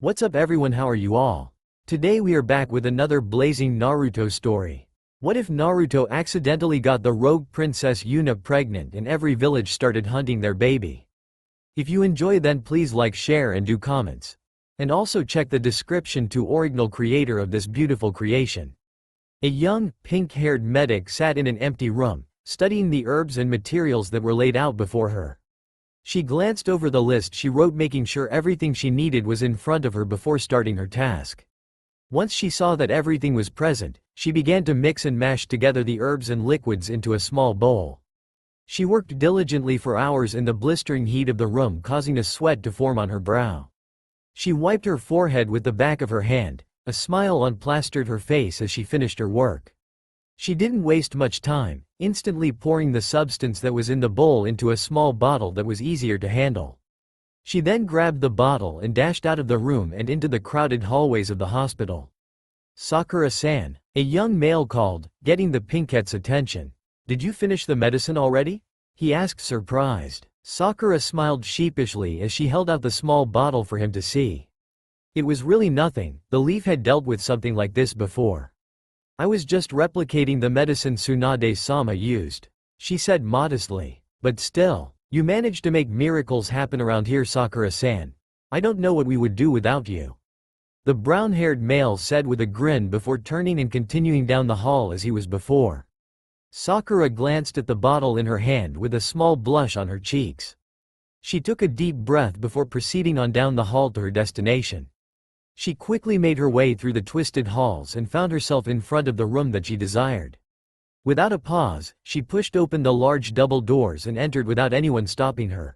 What's up everyone, how are you all? Today we are back with another blazing Naruto story. What if Naruto accidentally got the rogue princess Yuna pregnant and every village started hunting their baby? If you enjoy, then please like, share and do comments. And also check the description to original creator of this beautiful creation. A young, pink-haired medic sat in an empty room, studying the herbs and materials that were laid out before her. She glanced over the list she wrote, making sure everything she needed was in front of her before starting her task. Once she saw that everything was present, she began to mix and mash together the herbs and liquids into a small bowl. She worked diligently for hours in the blistering heat of the room, causing a sweat to form on her brow. She wiped her forehead with the back of her hand, a smile unplastered her face as she finished her work. She didn't waste much time, instantly pouring the substance that was in the bowl into a small bottle that was easier to handle. She then grabbed the bottle and dashed out of the room and into the crowded hallways of the hospital. Sakura-san, a young male called, getting the pinkette's attention. "Did you finish the medicine already?" he asked, surprised. Sakura smiled sheepishly as she held out the small bottle for him to see. It was really nothing, the leaf had dealt with something like this before. "I was just replicating the medicine Tsunade-sama used," she said modestly. "But still, you managed to make miracles happen around here, Sakura-san. I don't know what we would do without you," the brown-haired male said with a grin before turning and continuing down the hall as he was before. Sakura glanced at the bottle in her hand with a small blush on her cheeks. She took a deep breath before proceeding on down the hall to her destination. She quickly made her way through the twisted halls and found herself in front of the room that she desired. Without a pause, she pushed open the large double doors and entered without anyone stopping her.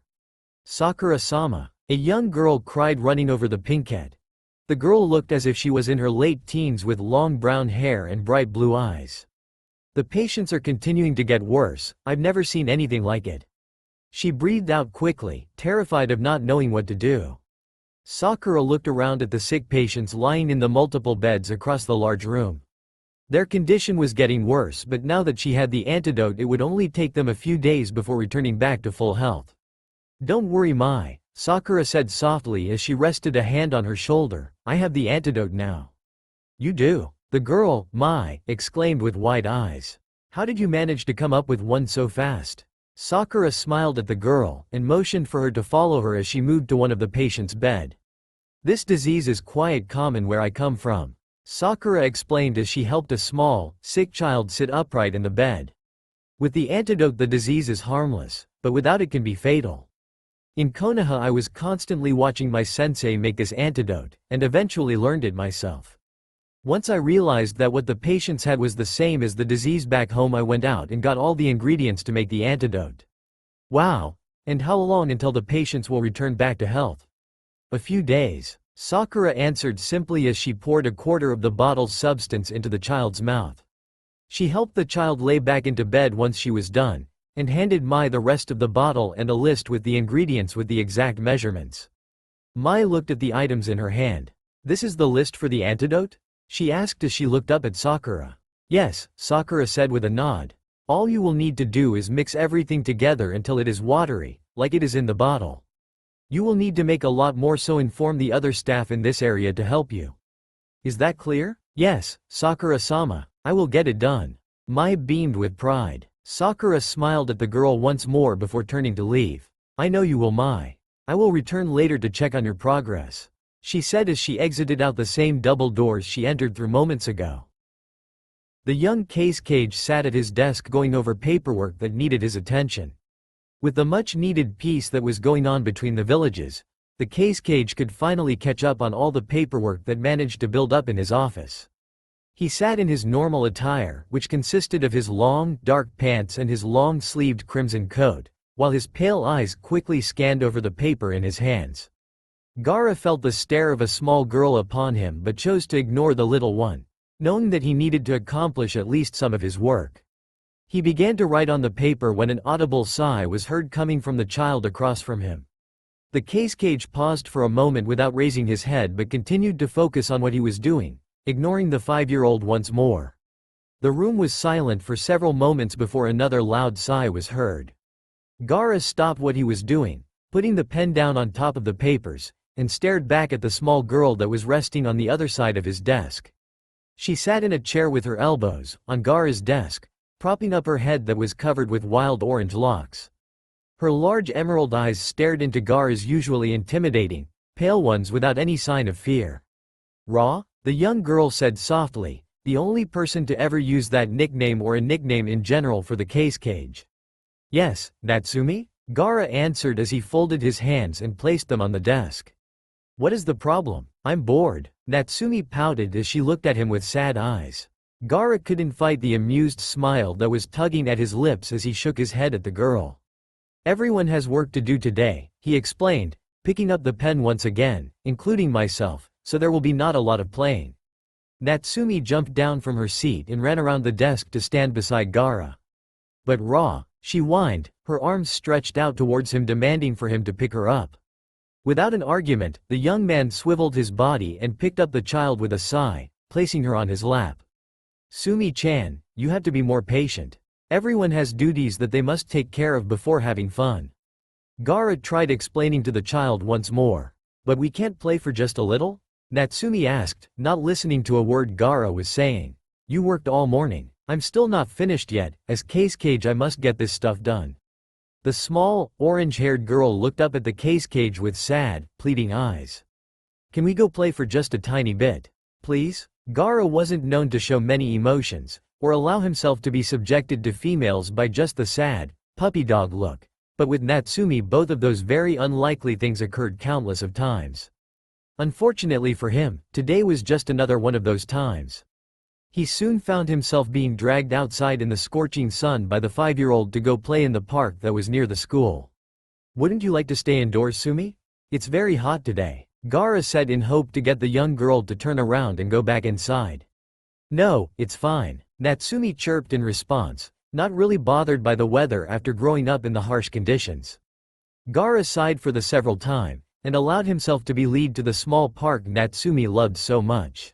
"Sakura-sama," a young girl cried, running over the pinkette. The girl looked as if she was in her late teens with long brown hair and bright blue eyes. "The patients are continuing to get worse, I've never seen anything like it." She breathed out quickly, terrified of not knowing what to do. Sakura looked around at the sick patients lying in the multiple beds across the large room. Their condition was getting worse, but now that she had the antidote, it would only take them a few days before returning back to full health. "Don't worry, Mai," Sakura said softly as she rested a hand on her shoulder. "I have the antidote now." "You do?" the girl, Mai, exclaimed with wide eyes. "How did you manage to come up with one so fast?" Sakura smiled at the girl, and motioned for her to follow her as she moved to one of the patient's bed. "This disease is quite common where I come from," Sakura explained as she helped a small, sick child sit upright in the bed. "With the antidote the disease is harmless, but without it can be fatal. In Konoha I was constantly watching my sensei make this antidote, and eventually learned it myself. Once I realized that what the patients had was the same as the disease back home, I went out and got all the ingredients to make the antidote." "Wow. And how long until the patients will return back to health?" "A few days," Sakura answered simply as she poured a quarter of the bottle's substance into the child's mouth. She helped the child lay back into bed once she was done, and handed Mai the rest of the bottle and a list with the ingredients with the exact measurements. Mai looked at the items in her hand. "This is the list for the antidote?" she asked as she looked up at Sakura. "Yes," Sakura said with a nod. "All you will need to do is mix everything together until it is watery, like it is in the bottle. You will need to make a lot more, so inform the other staff in this area to help you. Is that clear?" "Yes, Sakura-sama, I will get it done." Mai beamed with pride. Sakura smiled at the girl once more before turning to leave. "I know you will, Mai. I will return later to check on your progress," she said as she exited out the same double doors she entered through moments ago. The young xxKiddxx sat at his desk going over paperwork that needed his attention. With the much-needed peace that was going on between the villages, the xxKiddxx could finally catch up on all the paperwork that managed to build up in his office. He sat in his normal attire, which consisted of his long, dark pants and his long-sleeved crimson coat, while his pale eyes quickly scanned over the paper in his hands. Gaara felt the stare of a small girl upon him but chose to ignore the little one, knowing that he needed to accomplish at least some of his work. He began to write on the paper when an audible sigh was heard coming from the child across from him. The xxKiddxx paused for a moment without raising his head but continued to focus on what he was doing, ignoring the 5-year-old once more. The room was silent for several moments before another loud sigh was heard. Gaara stopped what he was doing, putting the pen down on top of the papers, and stared back at the small girl that was resting on the other side of his desk. She sat in a chair with her elbows on Gaara's desk, propping up her head that was covered with wild orange locks. Her large emerald eyes stared into Gaara's usually intimidating, pale ones without any sign of fear. "Ra?" the young girl said softly, the only person to ever use that nickname or a nickname in general for the xxKiddxx. "Yes, Natsumi?" Gaara answered as he folded his hands and placed them on the desk. "What is the problem?" "I'm bored." Natsumi pouted as she looked at him with sad eyes. Gaara couldn't fight the amused smile that was tugging at his lips as he shook his head at the girl. "Everyone has work to do today," he explained, picking up the pen once again, "including myself, so there will be not a lot of playing." Natsumi jumped down from her seat and ran around the desk to stand beside Gaara. "But Ra," she whined, her arms stretched out towards him demanding for him to pick her up. Without an argument, the young man swiveled his body and picked up the child with a sigh, placing her on his lap. "Sumi-chan, you have to be more patient. Everyone has duties that they must take care of before having fun." Gaara tried explaining to the child once more. "But we can't play for just a little?" Natsumi asked, not listening to a word Gaara was saying. "You worked all morning. I'm still not finished yet. As xxKiddxx I must get this stuff done." The small, orange-haired girl looked up at the xxKiddxx with sad, pleading eyes. "Can we go play for just a tiny bit? Please?" Gaara wasn't known to show many emotions, or allow himself to be subjected to females by just the sad, puppy dog look. But with Natsumi both of those very unlikely things occurred countless of times. Unfortunately for him, today was just another one of those times. He soon found himself being dragged outside in the scorching sun by the 5-year-old to go play in the park that was near the school. "Wouldn't you like to stay indoors, Sumi? It's very hot today," Gaara said in hope to get the young girl to turn around and go back inside. "No, it's fine," Natsumi chirped in response, not really bothered by the weather after growing up in the harsh conditions. Gaara sighed for the several time, and allowed himself to be led to the small park Natsumi loved so much.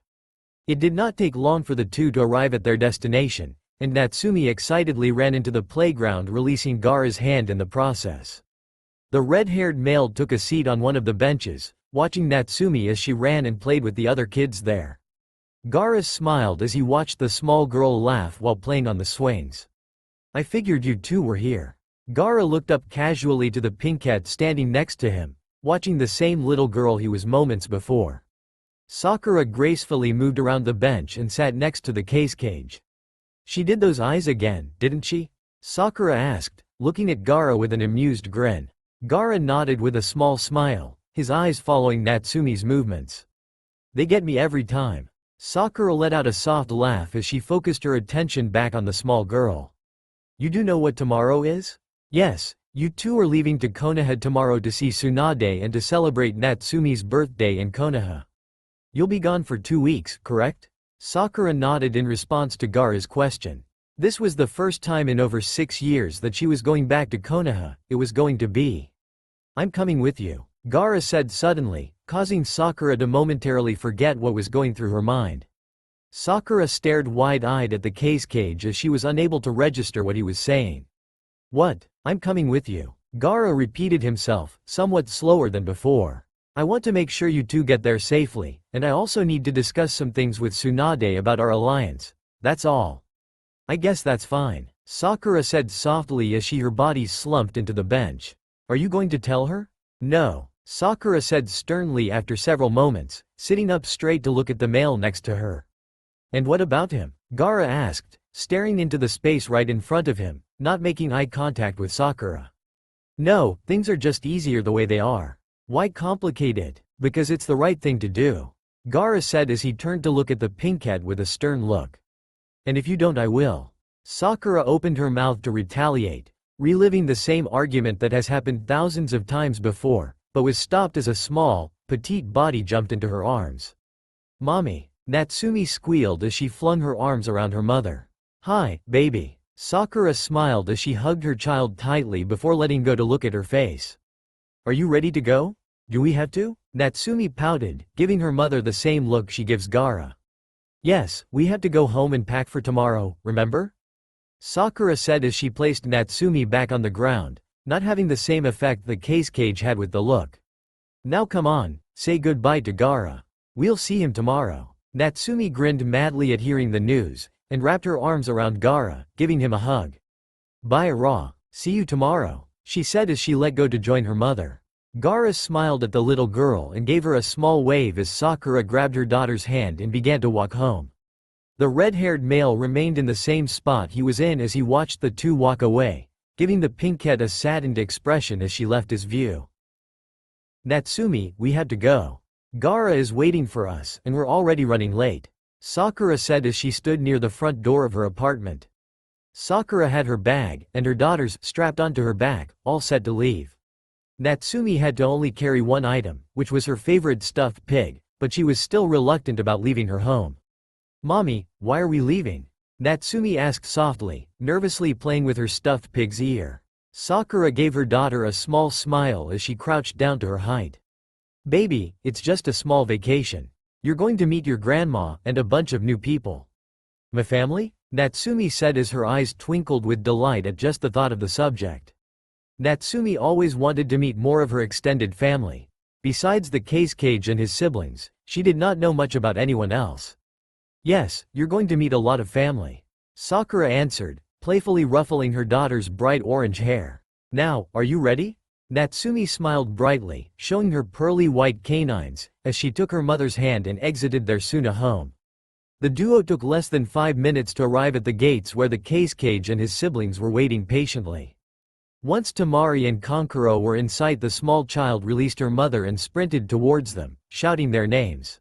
It did not take long for the two to arrive at their destination, and Natsumi excitedly ran into the playground, releasing Gaara's hand in the process. The red-haired male took a seat on one of the benches, watching Natsumi as she ran and played with the other kids there. Gaara smiled as he watched the small girl laugh while playing on the swings. "I figured you two were here." Gaara looked up casually to the pink cat standing next to him, watching the same little girl he was moments before. Sakura gracefully moved around the bench and sat next to the xxKiddxx. "She did those eyes again, didn't she?" Sakura asked, looking at Gaara with an amused grin. Gaara nodded with a small smile, his eyes following Natsumi's movements. "They get me every time." Sakura let out a soft laugh as she focused her attention back on the small girl. "You do know what tomorrow is?" "Yes, you two are leaving to Konoha tomorrow to see Tsunade and to celebrate Natsumi's birthday in Konoha. You'll be gone for 2 weeks, correct?" Sakura nodded in response to Gaara's question. This was the first time in over 6 years that she was going back to Konoha. It was going to be. "I'm coming with you," Gaara said suddenly, causing Sakura to momentarily forget what was going through her mind. Sakura stared wide-eyed at the xxKiddxx as she was unable to register what he was saying. "What? I'm coming with you," Gaara repeated himself, somewhat slower than before. "I want to make sure you two get there safely, and I also need to discuss some things with Tsunade about our alliance. That's all." "I guess that's fine," Sakura said softly as her body slumped into the bench. "Are you going to tell her?" "No," Sakura said sternly after several moments, sitting up straight to look at the male next to her. "And what about him?" Gaara asked, staring into the space right in front of him, not making eye contact with Sakura. "No, things are just easier the way they are. Why complicate it? Because it's the right thing to do," Gaara said as he turned to look at the pink cat with a stern look. "And if you don't, I will." Sakura opened her mouth to retaliate, reliving the same argument that has happened thousands of times before, but was stopped as a small, petite body jumped into her arms. "Mommy," Natsumi squealed as she flung her arms around her mother. "Hi, baby." Sakura smiled as she hugged her child tightly before letting go to look at her face. "Are you ready to go? Do we have to?" Natsumi pouted, giving her mother the same look she gives Gaara. "Yes, we have to go home and pack for tomorrow, remember?" Sakura said as she placed Natsumi back on the ground, not having the same effect the xxKiddxx had with the look. "Now come on, Say goodbye to Gaara. We'll see him tomorrow. Natsumi grinned madly at hearing the news, and wrapped her arms around Gaara, giving him a hug. Bye Ra. See you tomorrow, she said as she let go to join her mother. Gaara smiled at the little girl and gave her a small wave as Sakura grabbed her daughter's hand and began to walk home. The red-haired male remained in the same spot he was in as he watched the two walk away, giving the pinkette a saddened expression as she left his view. Natsumi, we had to go. Gaara is waiting for us, and we're already running late, Sakura said as she stood near the front door of her apartment. Sakura had her bag, and her daughters, strapped onto her back, all set to leave. Natsumi had to only carry one item, which was her favorite stuffed pig, but she was still reluctant about leaving her home. Mommy, why are we leaving? Natsumi asked softly, nervously playing with her stuffed pig's ear. Sakura gave her daughter a small smile as she crouched down to her height. Baby, it's just a small vacation. You're going to meet your grandma and a bunch of new people. My family? Natsumi said as her eyes twinkled with delight at just the thought of the subject. Natsumi always wanted to meet more of her extended family. Besides the xxKiddxx and his siblings, she did not know much about anyone else. Yes, you're going to meet a lot of family, Sakura answered, playfully ruffling her daughter's bright orange hair. Now, are you ready? Natsumi smiled brightly, showing her pearly white canines, as she took her mother's hand and exited their Suna home. The duo took less than 5 minutes to arrive at the gates where the xxKiddxx and his siblings were waiting patiently. Once Temari and Kankuro were in sight, the small child released her mother and sprinted towards them, shouting their names.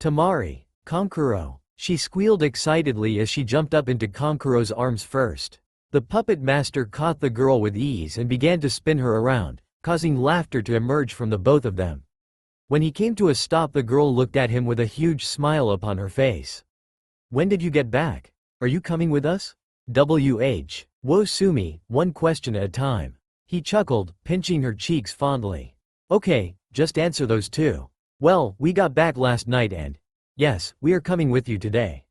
Temari, Kankuro. She squealed excitedly as she jumped up into Kankuro's arms first. The puppet master caught the girl with ease and began to spin her around, causing laughter to emerge from the both of them. When he came to a stop, the girl looked at him with a huge smile upon her face. When did you get back? Are you coming with us? Wo Sumi, one question at a time. He chuckled, pinching her cheeks fondly. Okay, just answer those two. Well, we got back last night and… Yes, we are coming with you today.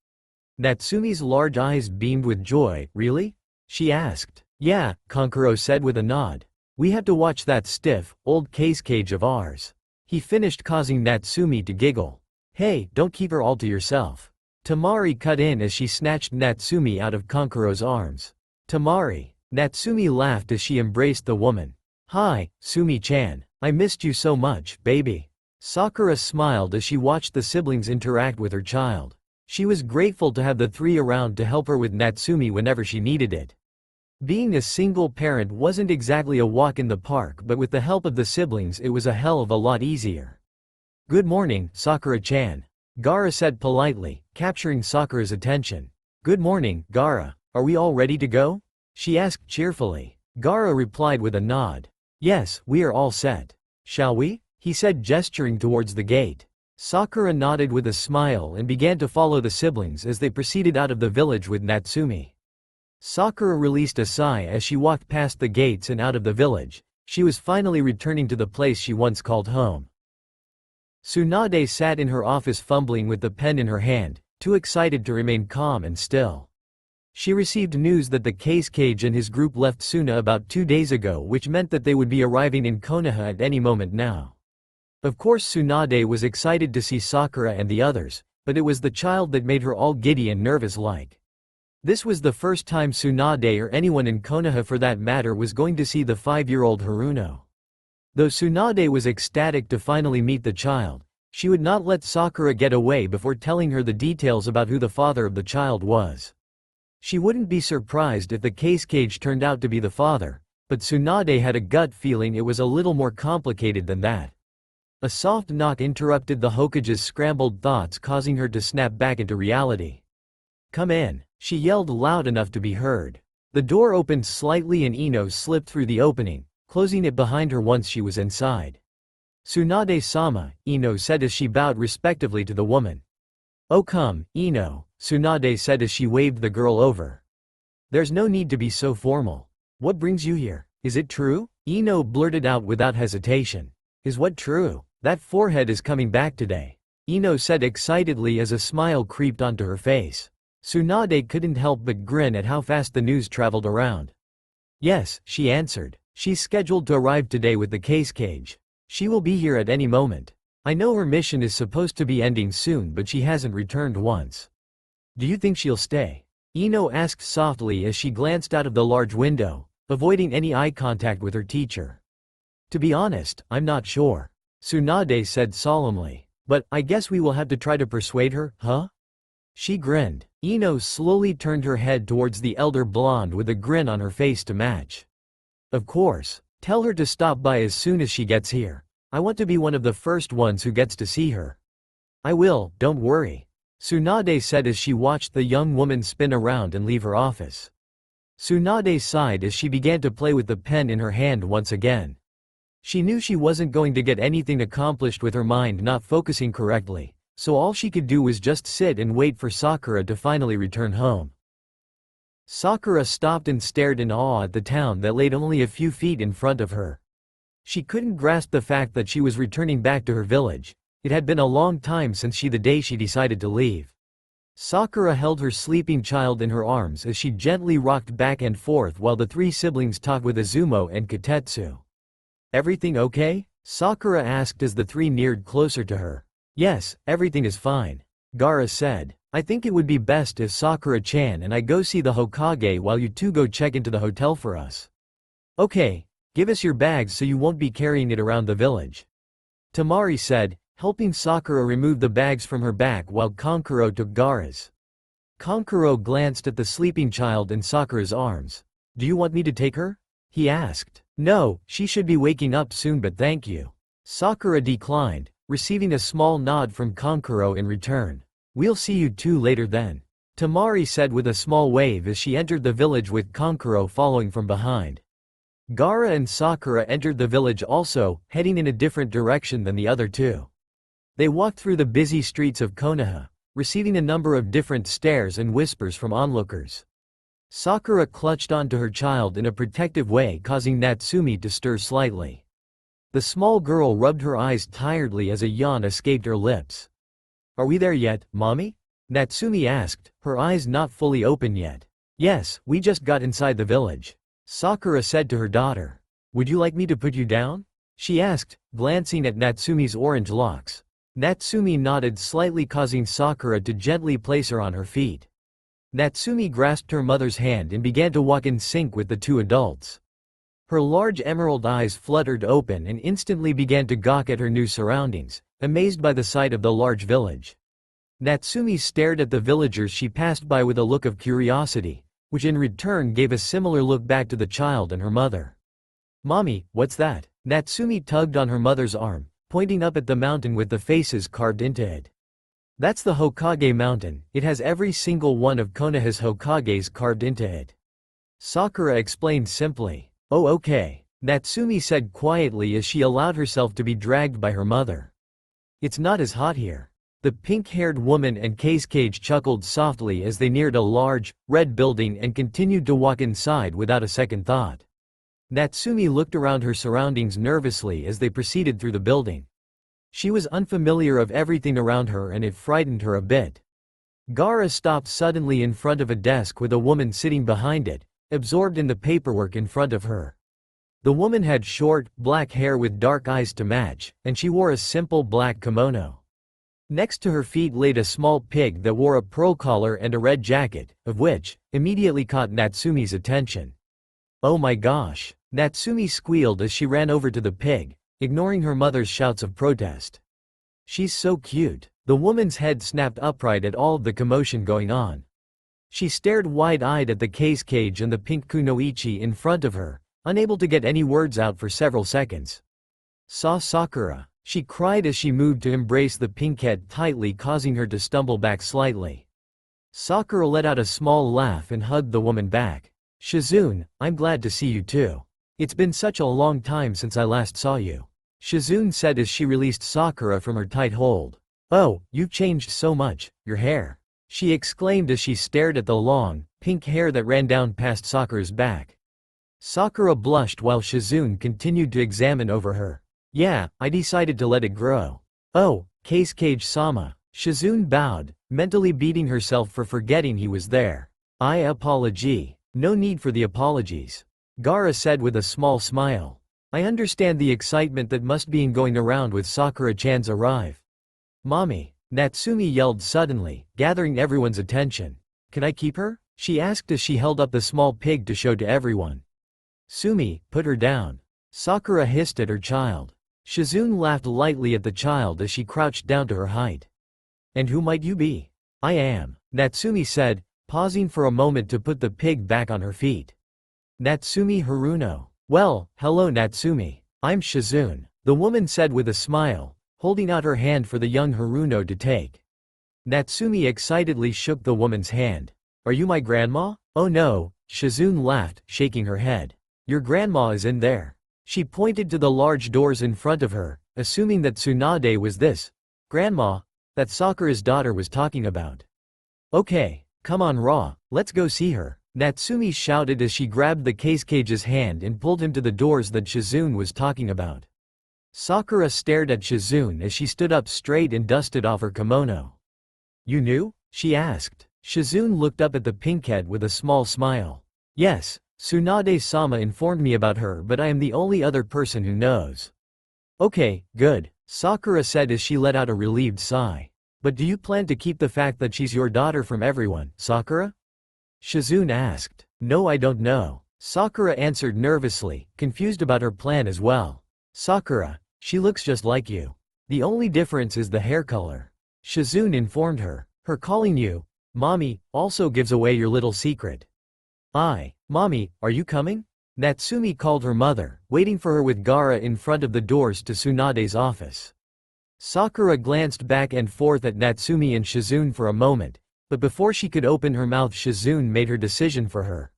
Natsumi's large eyes beamed with joy. Really? She asked. Yeah, Kankuro said with a nod. We have to watch that stiff, old xxKiddxx of ours. He finished, causing Natsumi to giggle. Hey, don't keep her all to yourself. Temari cut in as she snatched Natsumi out of Kankuro's arms. Temari. Natsumi laughed as she embraced the woman. Hi, Sumi-chan. I missed you so much, baby. Sakura smiled as she watched the siblings interact with her child. She was grateful to have the three around to help her with Natsumi whenever she needed it. Being a single parent wasn't exactly a walk in the park, but with the help of the siblings it was a hell of a lot easier. Good morning, Sakura-chan. Gaara said politely, capturing Sakura's attention. Good morning, Gaara. Are we all ready to go? She asked cheerfully. Gaara replied with a nod. Yes, we are all set. Shall we? He said, gesturing towards the gate. Sakura nodded with a smile and began to follow the siblings as they proceeded out of the village with Natsumi. Sakura released a sigh as she walked past the gates and out of the village. She was finally returning to the place she once called home. Tsunade sat in her office fumbling with the pen in her hand, too excited to remain calm and still. She received news that the xxKiddxx and his group left Suna about 2 days ago, which meant that they would be arriving in Konoha at any moment now. Of course Tsunade was excited to see Sakura and the others, but it was the child that made her all giddy and nervous-like. This was the first time Tsunade or anyone in Konoha for that matter was going to see the 5-year-old Haruno. Though Tsunade was ecstatic to finally meet the child, she would not let Sakura get away before telling her the details about who the father of the child was. She wouldn't be surprised if the xxKiddxx turned out to be the father, but Tsunade had a gut feeling it was a little more complicated than that. A soft knock interrupted the Hokage's scrambled thoughts, causing her to snap back into reality. Come in, she yelled loud enough to be heard. The door opened slightly and Ino slipped through the opening, closing it behind her once she was inside. Tsunade-sama, Ino said as she bowed respectively to the woman. Oh come, Ino, Tsunade said as she waved the girl over. There's no need to be so formal. What brings you here? Is it true? Ino blurted out without hesitation. Is what true? That forehead is coming back today, Ino said excitedly as a smile creeped onto her face. Tsunade couldn't help but grin at how fast the news traveled around. Yes, she answered. She's scheduled to arrive today with the xxKiddxx. She will be here at any moment. I know her mission is supposed to be ending soon, but she hasn't returned once. Do you think she'll stay? Ino asked softly as she glanced out of the large window, avoiding any eye contact with her teacher. To be honest, I'm not sure, Tsunade said solemnly. But I guess we will have to try to persuade her, huh? She grinned. Ino slowly turned her head towards the elder blonde with a grin on her face to match. Of course. Tell her to stop by as soon as she gets here. I want to be one of the first ones who gets to see her. I will, don't worry, Tsunade said as she watched the young woman spin around and leave her office. Tsunade sighed as she began to play with the pen in her hand once again. She knew she wasn't going to get anything accomplished with her mind not focusing correctly, so all she could do was just sit and wait for Sakura to finally return home. Sakura stopped and stared in awe at the town that laid only a few feet in front of her. She couldn't grasp the fact that she was returning back to her village. It had been a long time since the day she decided to leave. Sakura held her sleeping child in her arms as she gently rocked back and forth while the three siblings talked with Izumo and Kotetsu. Everything okay? Sakura asked as the three neared closer to her. Yes, everything is fine, Gaara said. I think it would be best if Sakura-chan and I go see the Hokage while you two go check into the hotel for us. Okay, give us your bags so you won't be carrying it around the village, Tamari said, helping Sakura remove the bags from her back while Kankuro took Gaara's. Kankuro glanced at the sleeping child in Sakura's arms. Do you want me to take her? He asked. No, she should be waking up soon but thank you. Sakura declined, receiving a small nod from Kankuro in return. We'll see you two later then, Tamari said with a small wave as she entered the village with Kankuro following from behind. Gaara and Sakura entered the village also, heading in a different direction than the other two. They walked through the busy streets of Konoha, receiving a number of different stares and whispers from onlookers. Sakura clutched onto her child in a protective way, causing Natsumi to stir slightly. The small girl rubbed her eyes tiredly as a yawn escaped her lips. Are we there yet, mommy? Natsumi asked, her eyes not fully open yet. Yes, we just got inside the village, Sakura said to her daughter. Would you like me to put you down? She asked, glancing at Natsumi's orange locks. Natsumi nodded slightly, causing Sakura to gently place her on her feet. Natsumi grasped her mother's hand and began to walk in sync with the two adults. Her large emerald eyes fluttered open and instantly began to gawk at her new surroundings, amazed by the sight of the large village. Natsumi stared at the villagers she passed by with a look of curiosity, which in return gave a similar look back to the child and her mother. Mommy, what's that? Natsumi tugged on her mother's arm, pointing up at the mountain with the faces carved into it. That's the Hokage mountain, it has every single one of Konoha's Hokages carved into it, Sakura explained simply. Oh okay, Natsumi said quietly as she allowed herself to be dragged by her mother. It's not as hot here. The pink-haired woman and xxKiddxx chuckled softly as they neared a large, red building and continued to walk inside without a second thought. Natsumi looked around her surroundings nervously as they proceeded through the building. She was unfamiliar of everything around her and it frightened her a bit. Gaara stopped suddenly in front of a desk with a woman sitting behind it, absorbed in the paperwork in front of her. The woman had short, black hair with dark eyes to match, and she wore a simple black kimono. Next to her feet laid a small pig that wore a pearl collar and a red jacket, of which, immediately caught Natsumi's attention. Oh my gosh, Natsumi squealed as she ran over to the pig, ignoring her mother's shouts of protest. She's so cute. The woman's head snapped upright at all of the commotion going on. She stared wide-eyed at the xxKiddxx and the pink kunoichi in front of her, unable to get any words out for several seconds. Sakura, she cried as she moved to embrace the pinkette tightly, causing her to stumble back slightly. Sakura let out a small laugh and hugged the woman back. Shizune, I'm glad to see you too. It's been such a long time since I last saw you, Shizune said as she released Sakura from her tight hold. Oh, you've changed so much, your hair, she exclaimed as she stared at the long, pink hair that ran down past Sakura's back. Sakura blushed while Shizune continued to examine over her. Yeah, I decided to let it grow. Oh, xxKiddxx-sama, Shizune bowed, mentally beating herself for forgetting he was there. I apology. No need for the apologies, Gaara said with a small smile. I understand the excitement that must be going around with Sakura-chan's arrive. Mommy, Natsumi yelled suddenly, gathering everyone's attention. Can I keep her? She asked as she held up the small pig to show to everyone. Sumi, put her down. Sakura hissed at her child. Shizune laughed lightly at the child as she crouched down to her height. And who might you be? I am, Natsumi said, pausing for a moment to put the pig back on her feet. Natsumi Haruno. Well, hello Natsumi. I'm Shizune, the woman said with a smile, holding out her hand for the young Haruno to take. Natsumi excitedly shook the woman's hand. Are you my grandma? Oh no, Shizune laughed, shaking her head. Your grandma is in there. She pointed to the large doors in front of her, assuming that Tsunade was this grandma that Sakura's daughter was talking about. Okay, come on Ra, let's go see her, Natsumi shouted as she grabbed the xxKiddx's hand and pulled him to the doors that Shizune was talking about. Sakura stared at Shizune as she stood up straight and dusted off her kimono. You knew? She asked. Shizune looked up at the pinkhead with a small smile. Yes, Tsunade-sama informed me about her, but I am the only other person who knows. Okay, good, Sakura said as she let out a relieved sigh. But do you plan to keep the fact that she's your daughter from everyone, Sakura? Shizune asked. No, I don't know, Sakura answered nervously, confused about her plan as well. Sakura, she looks just like you. The only difference is the hair color. Shizune informed her. Her calling you Mommy also gives away your little secret. Mommy, are you coming? Natsumi called her mother, waiting for her with Gaara in front of the doors to Tsunade's office. Sakura glanced back and forth at Natsumi and Shizune for a moment, but before she could open her mouth Shizune made her decision for her.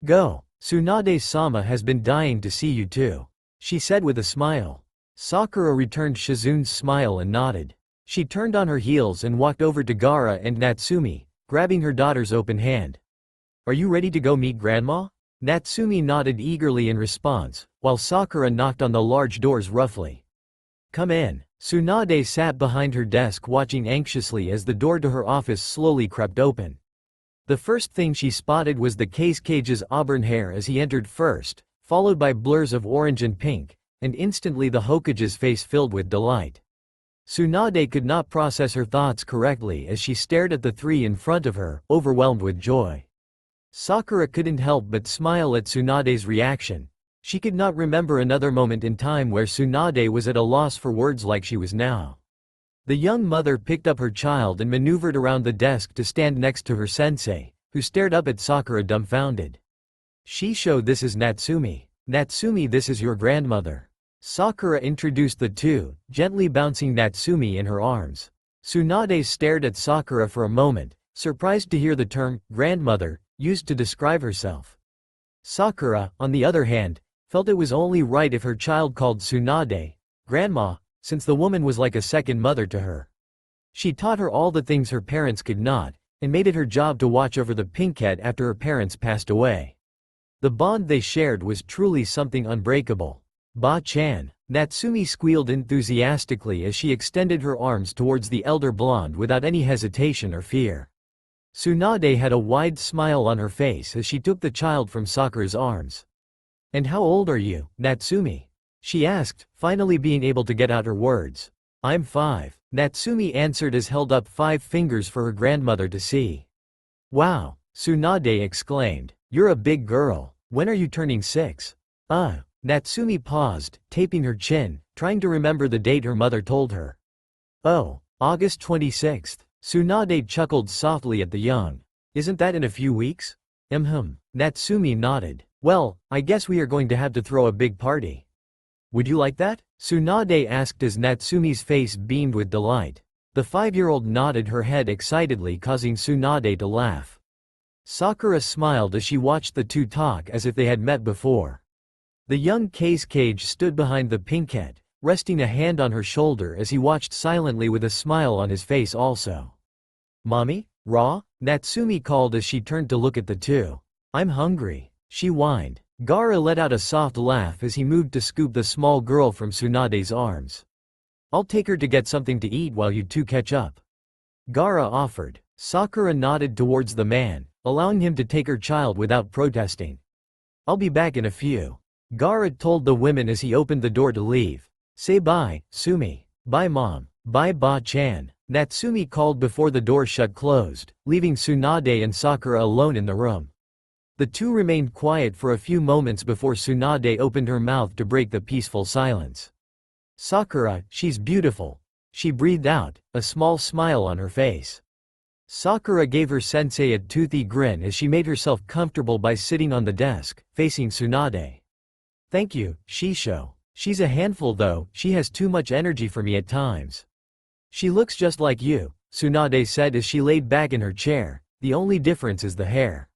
Go, Tsunade-sama has been dying to see you too, she said with a smile. Sakura returned Shizune's smile and nodded. She turned on her heels and walked over to Gaara and Natsumi, grabbing her daughter's open hand. Are you ready to go meet Grandma? Natsumi nodded eagerly in response, while Sakura knocked on the large doors roughly. Come in. Tsunade sat behind her desk watching anxiously as the door to her office slowly crept open. The first thing she spotted was the xxKiddx's auburn hair as he entered first, followed by blurs of orange and pink, and instantly the Hokage's face filled with delight. Tsunade could not process her thoughts correctly as she stared at the three in front of her, overwhelmed with joy. Sakura couldn't help but smile at Tsunade's reaction. She could not remember another moment in time where Tsunade was at a loss for words like she was now. The young mother picked up her child and maneuvered around the desk to stand next to her sensei, who stared up at Sakura dumbfounded. Shisho, this is Natsumi. Natsumi, this is your grandmother. Sakura introduced the two, gently bouncing Natsumi in her arms. Tsunade stared at Sakura for a moment, surprised to hear the term grandmother used to describe herself. Sakura, on the other hand, felt it was only right if her child called Tsunade grandma, since the woman was like a second mother to her. She taught her all the things her parents could not, and made it her job to watch over the pinkhead after her parents passed away. The bond they shared was truly something unbreakable. Ba-chan, Natsumi squealed enthusiastically as she extended her arms towards the elder blonde without any hesitation or fear. Tsunade had a wide smile on her face as she took the child from Sakura's arms. And how old are you, Natsumi? She asked, finally being able to get out her words. I'm 5, Natsumi answered as held up 5 fingers for her grandmother to see. Wow, Tsunade exclaimed. You're a big girl. When are you turning 6? Natsumi paused, taping her chin, trying to remember the date her mother told her. Oh, August 26th. Tsunade chuckled softly at the young. Isn't that in a few weeks? Natsumi nodded. Well, I guess we are going to have to throw a big party. Would you like that? Tsunade asked as Natsumi's face beamed with delight. The 5-year-old nodded her head excitedly, causing Tsunade to laugh. Sakura smiled as she watched the two talk as if they had met before. The young xxKiddxx stood behind the pinkhead, resting a hand on her shoulder as he watched silently with a smile on his face also. Mommy? Raw? Natsumi called as she turned to look at the two. I'm hungry, she whined. Gaara let out a soft laugh as he moved to scoop the small girl from Tsunade's arms. I'll take her to get something to eat while you two catch up. Gaara offered. Sakura nodded towards the man, allowing him to take her child without protesting. I'll be back in a few. Gaara told the women as he opened the door to leave. Say bye, Sumi. Bye mom. Bye Ba-chan. Natsumi called before the door shut closed, leaving Tsunade and Sakura alone in the room. The two remained quiet for a few moments before Tsunade opened her mouth to break the peaceful silence. Sakura, she's beautiful. She breathed out, a small smile on her face. Sakura gave her sensei a toothy grin as she made herself comfortable by sitting on the desk, facing Tsunade. Thank you, Shisho. She's a handful though, she has too much energy for me at times. She looks just like you, Tsunade said as she laid back in her chair, the only difference is the hair.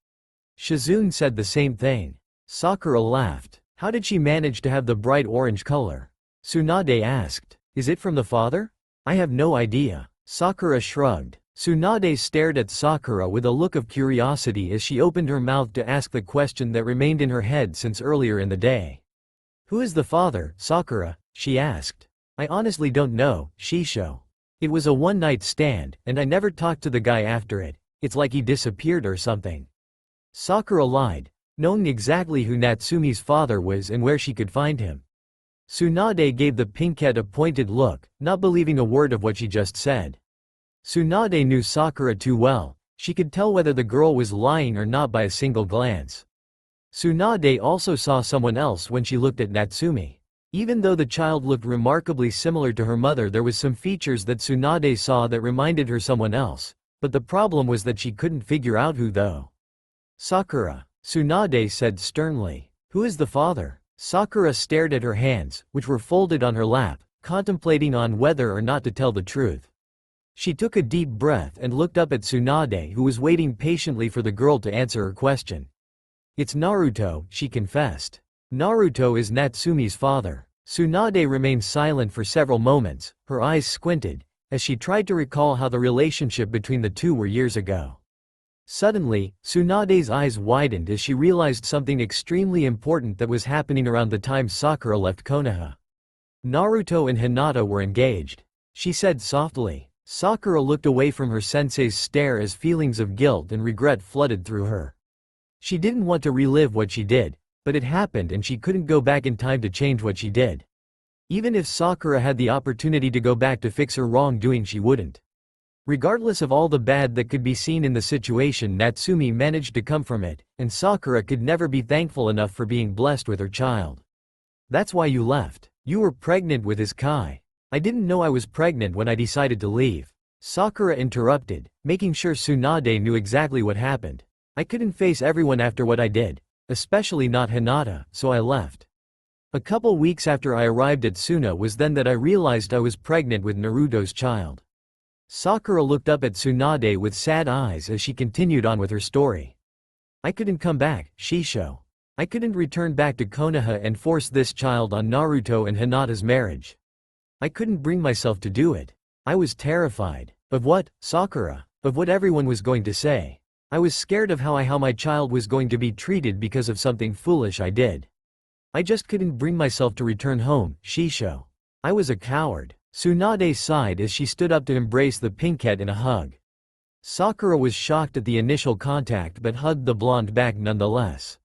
Shizune said the same thing. Sakura laughed. How did she manage to have the bright orange color? Tsunade asked. Is it from the father? I have no idea. Sakura shrugged. Tsunade stared at Sakura with a look of curiosity as she opened her mouth to ask the question that remained in her head since earlier in the day. Who is the father, Sakura? She asked. I honestly don't know, Shisho. It was a one-night stand, and I never talked to the guy after it. It's like he disappeared or something. Sakura lied, knowing exactly who Natsumi's father was and where she could find him. Tsunade gave the pinkette a pointed look, not believing a word of what she just said. Tsunade knew Sakura too well, she could tell whether the girl was lying or not by a single glance. Tsunade also saw someone else when she looked at Natsumi. Even though the child looked remarkably similar to her mother, there was some features that Tsunade saw that reminded her someone else, but the problem was that she couldn't figure out who though. Sakura, Tsunade said sternly. Who is the father? Sakura stared at her hands, which were folded on her lap, contemplating on whether or not to tell the truth. She took a deep breath and looked up at Tsunade, who was waiting patiently for the girl to answer her question. It's Naruto, she confessed. Naruto is Natsumi's father. Tsunade remained silent for several moments, her eyes squinted, as she tried to recall how the relationship between the two were years ago. Suddenly, Tsunade's eyes widened as she realized something extremely important that was happening around the time Sakura left Konoha. Naruto and Hinata were engaged. She said softly. Sakura looked away from her sensei's stare as feelings of guilt and regret flooded through her. She didn't want to relive what she did, but it happened and she couldn't go back in time to change what she did. Even if Sakura had the opportunity to go back to fix her wrongdoing, she wouldn't. Regardless of all the bad that could be seen in the situation, Natsumi managed to come from it, and Sakura could never be thankful enough for being blessed with her child. That's why you left. You were pregnant with his Kai. I didn't know I was pregnant when I decided to leave. Sakura interrupted, making sure Tsunade knew exactly what happened. I couldn't face everyone after what I did, especially not Hinata, so I left. A couple weeks after I arrived at Suna was then that I realized I was pregnant with Naruto's child. Sakura looked up at Tsunade with sad eyes as she continued on with her story. I couldn't come back, Shisho. I couldn't return back to Konoha and force this child on Naruto and Hinata's marriage. I couldn't bring myself to do it. I was terrified. Of what, Sakura? Of what everyone was going to say. I was scared of how my child was going to be treated because of something foolish I did. I just couldn't bring myself to return home, Shisho. I was a coward. Tsunade sighed as she stood up to embrace the pinkette in a hug. Sakura was shocked at the initial contact but hugged the blonde back nonetheless.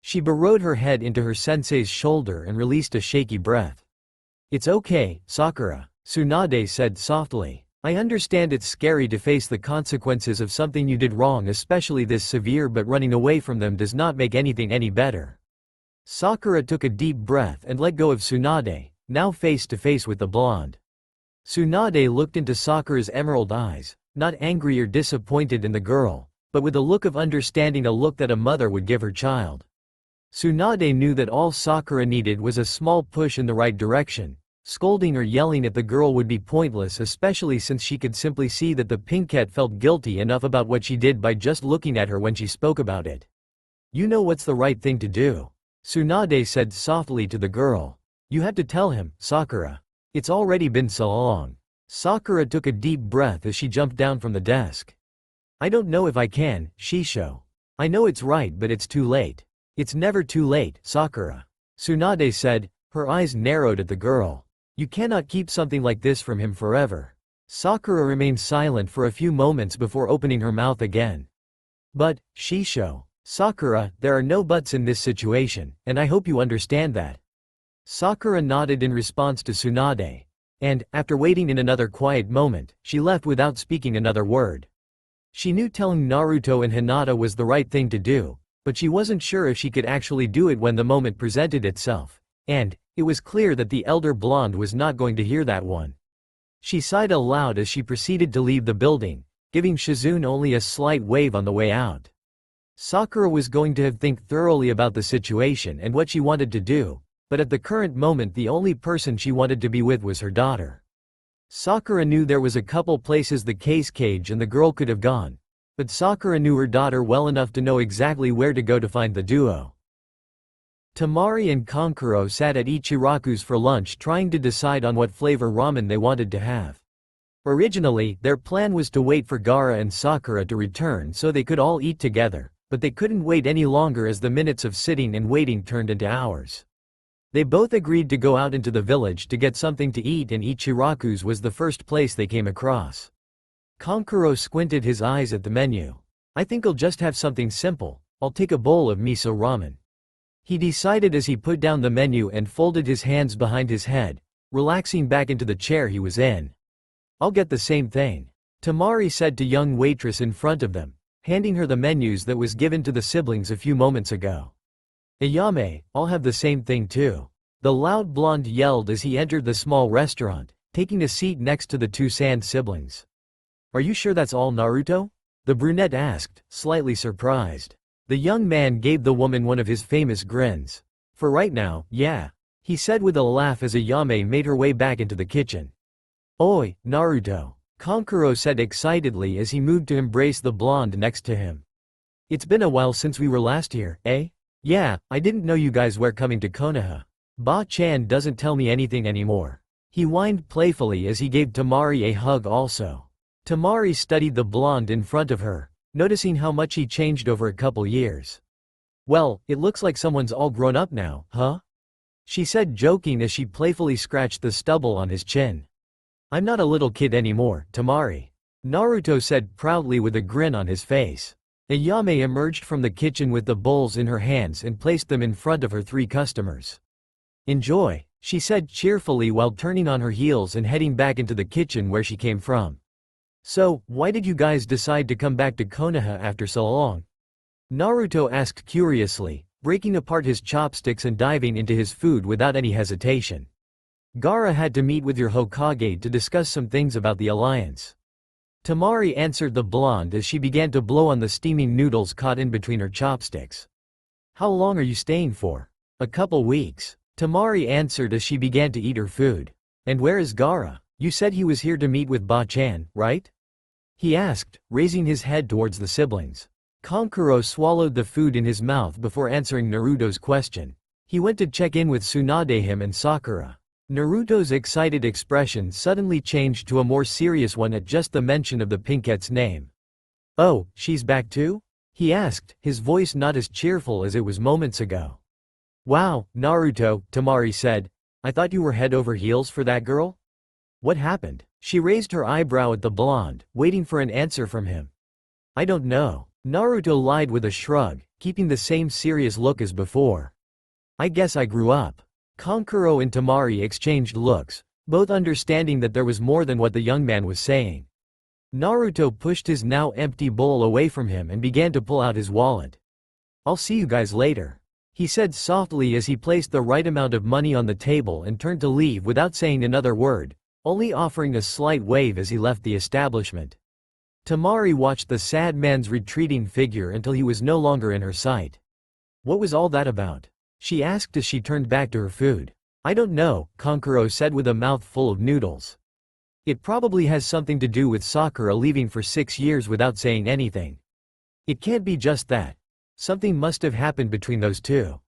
She burrowed her head into her sensei's shoulder and released a shaky breath. It's okay, Sakura, Tsunade said softly. I understand it's scary to face the consequences of something you did wrong, especially this severe, but running away from them does not make anything any better. Sakura took a deep breath and let go of Tsunade, now face to face with the blonde. Tsunade looked into Sakura's emerald eyes, not angry or disappointed in the girl, but with a look of understanding, a look that a mother would give her child. Tsunade knew that all Sakura needed was a small push in the right direction. Scolding or yelling at the girl would be pointless, especially since she could simply see that the pinkette felt guilty enough about what she did by just looking at her when she spoke about it. You know what's the right thing to do, Tsunade said softly to the girl. You have to tell him, Sakura. It's already been so long. Sakura took a deep breath as she jumped down from the desk. I don't know if I can, Shisho. I know it's right, but it's too late. It's never too late, Sakura. Tsunade said, her eyes narrowed at the girl. You cannot keep something like this from him forever. Sakura remained silent for a few moments before opening her mouth again. But, Shisho. Sakura, there are no buts in this situation, and I hope you understand that. Sakura nodded in response to Tsunade. And, after waiting in another quiet moment, she left without speaking another word. She knew telling Naruto and Hinata was the right thing to do, but she wasn't sure if she could actually do it when the moment presented itself. And, it was clear that the elder blonde was not going to hear that one. She sighed aloud as she proceeded to leave the building, giving Shizune only a slight wave on the way out. Sakura was going to think thoroughly about the situation and what she wanted to do, but at the current moment the only person she wanted to be with was her daughter. Sakura knew there was a couple places the xxKiddxx and the girl could have gone, but Sakura knew her daughter well enough to know exactly where to go to find the duo. Temari and Kankuro sat at Ichiraku's for lunch trying to decide on what flavor ramen they wanted to have. Originally, their plan was to wait for Gaara and Sakura to return so they could all eat together, but they couldn't wait any longer as the minutes of sitting and waiting turned into hours. They both agreed to go out into the village to get something to eat, and Ichiraku's was the first place they came across. Kankuro squinted his eyes at the menu. "I think I'll just have something simple. I'll take a bowl of miso ramen," he decided as he put down the menu and folded his hands behind his head, relaxing back into the chair he was in. "I'll get the same thing," Temari said to young waitress in front of them, handing her the menus that was given to the siblings a few moments ago. "Ayame, I'll have the same thing too," the loud blonde yelled as he entered the small restaurant, taking a seat next to the two Sand siblings. "Are you sure that's all, Naruto?" the brunette asked, slightly surprised. The young man gave the woman one of his famous grins. "For right now, yeah," he said with a laugh as Ayame made her way back into the kitchen. "Oi, Naruto," Kankuro said excitedly as he moved to embrace the blonde next to him. "It's been a while since we were last here, eh? Yeah, I didn't know you guys were coming to Konoha. Ba-chan doesn't tell me anything anymore," he whined playfully as he gave Temari a hug also. Temari studied the blonde in front of her, noticing how much he changed over a couple years. "Well, it looks like someone's all grown up now, huh?" she said, joking as she playfully scratched the stubble on his chin. "I'm not a little kid anymore, Temari," Naruto said proudly with a grin on his face. Ayame emerged from the kitchen with the bowls in her hands and placed them in front of her three customers. "Enjoy," she said cheerfully while turning on her heels and heading back into the kitchen where she came from. "So, why did you guys decide to come back to Konoha after so long?" Naruto asked curiously, breaking apart his chopsticks and diving into his food without any hesitation. "Gaara had to meet with your Hokage to discuss some things about the alliance." Temari answered the blonde as she began to blow on the steaming noodles caught in between her chopsticks. "How long are you staying for?" "A couple weeks," Temari answered as she began to eat her food. "And where is Gaara? You said he was here to meet with Ba-chan, right?" he asked, raising his head towards the siblings. Kankuro swallowed the food in his mouth before answering Naruto's question. He went to check in with Tsunade and Sakura. Naruto's excited expression suddenly changed to a more serious one at just the mention of the pinkette's name. "Oh, she's back too?" he asked, his voice not as cheerful as it was moments ago. "Wow, Naruto," Temari said. "I thought you were head over heels for that girl? What happened?" She raised her eyebrow at the blonde, waiting for an answer from him. "I don't know," Naruto lied with a shrug, keeping the same serious look as before. "I guess I grew up." Kankuro and Temari exchanged looks, both understanding that there was more than what the young man was saying. Naruto pushed his now empty bowl away from him and began to pull out his wallet. "I'll see you guys later," he said softly as he placed the right amount of money on the table and turned to leave without saying another word, only offering a slight wave as he left the establishment. Temari watched the sad man's retreating figure until he was no longer in her sight. "What was all that about?" she asked as she turned back to her food. "I don't know," Kankuro said with a mouth full of noodles. "It probably has something to do with Sakura leaving for 6 years without saying anything. It can't be just that. Something must have happened between those two."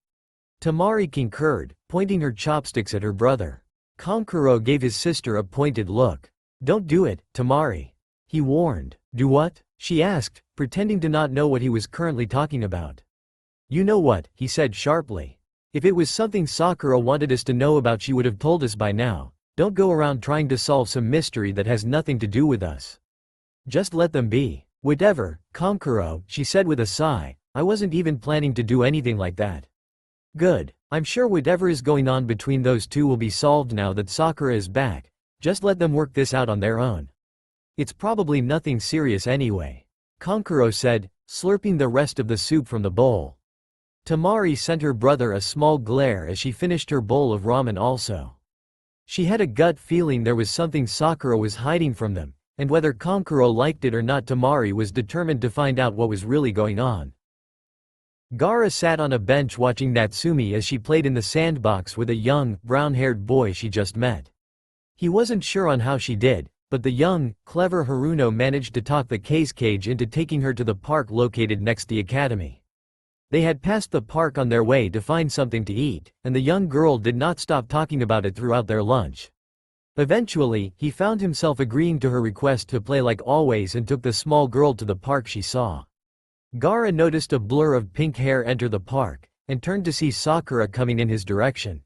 Temari concurred, pointing her chopsticks at her brother. Kankuro gave his sister a pointed look. "Don't do it, Temari," he warned. "Do what?" she asked, pretending to not know what he was currently talking about. "You know what," he said sharply. "If it was something Sakura wanted us to know about, she would have told us by now. Don't go around trying to solve some mystery that has nothing to do with us. Just let them be." "Whatever, Kankuro," she said with a sigh. I wasn't even planning to do anything like that. Good. I'm sure whatever is going on between those two will be solved now that Sakura is back. Just let them work this out on their own. It's probably nothing serious anyway. Kankuro said, slurping the rest of the soup from the bowl. Tamari sent her brother a small glare as she finished her bowl of ramen also. She had a gut feeling there was something Sakura was hiding from them, and whether Kankuro liked it or not, Tamari was determined to find out what was really going on. Gaara sat on a bench watching Natsumi as she played in the sandbox with a young, brown-haired boy she just met. He wasn't sure on how she did, but the young, clever Haruno managed to talk the xxKiddxx into taking her to the park located next the academy. They had passed the park on their way to find something to eat, and the young girl did not stop talking about it throughout their lunch. Eventually, he found himself agreeing to her request to play like always and took the small girl to the park she saw. Gaara noticed a blur of pink hair enter the park, and turned to see Sakura coming in his direction.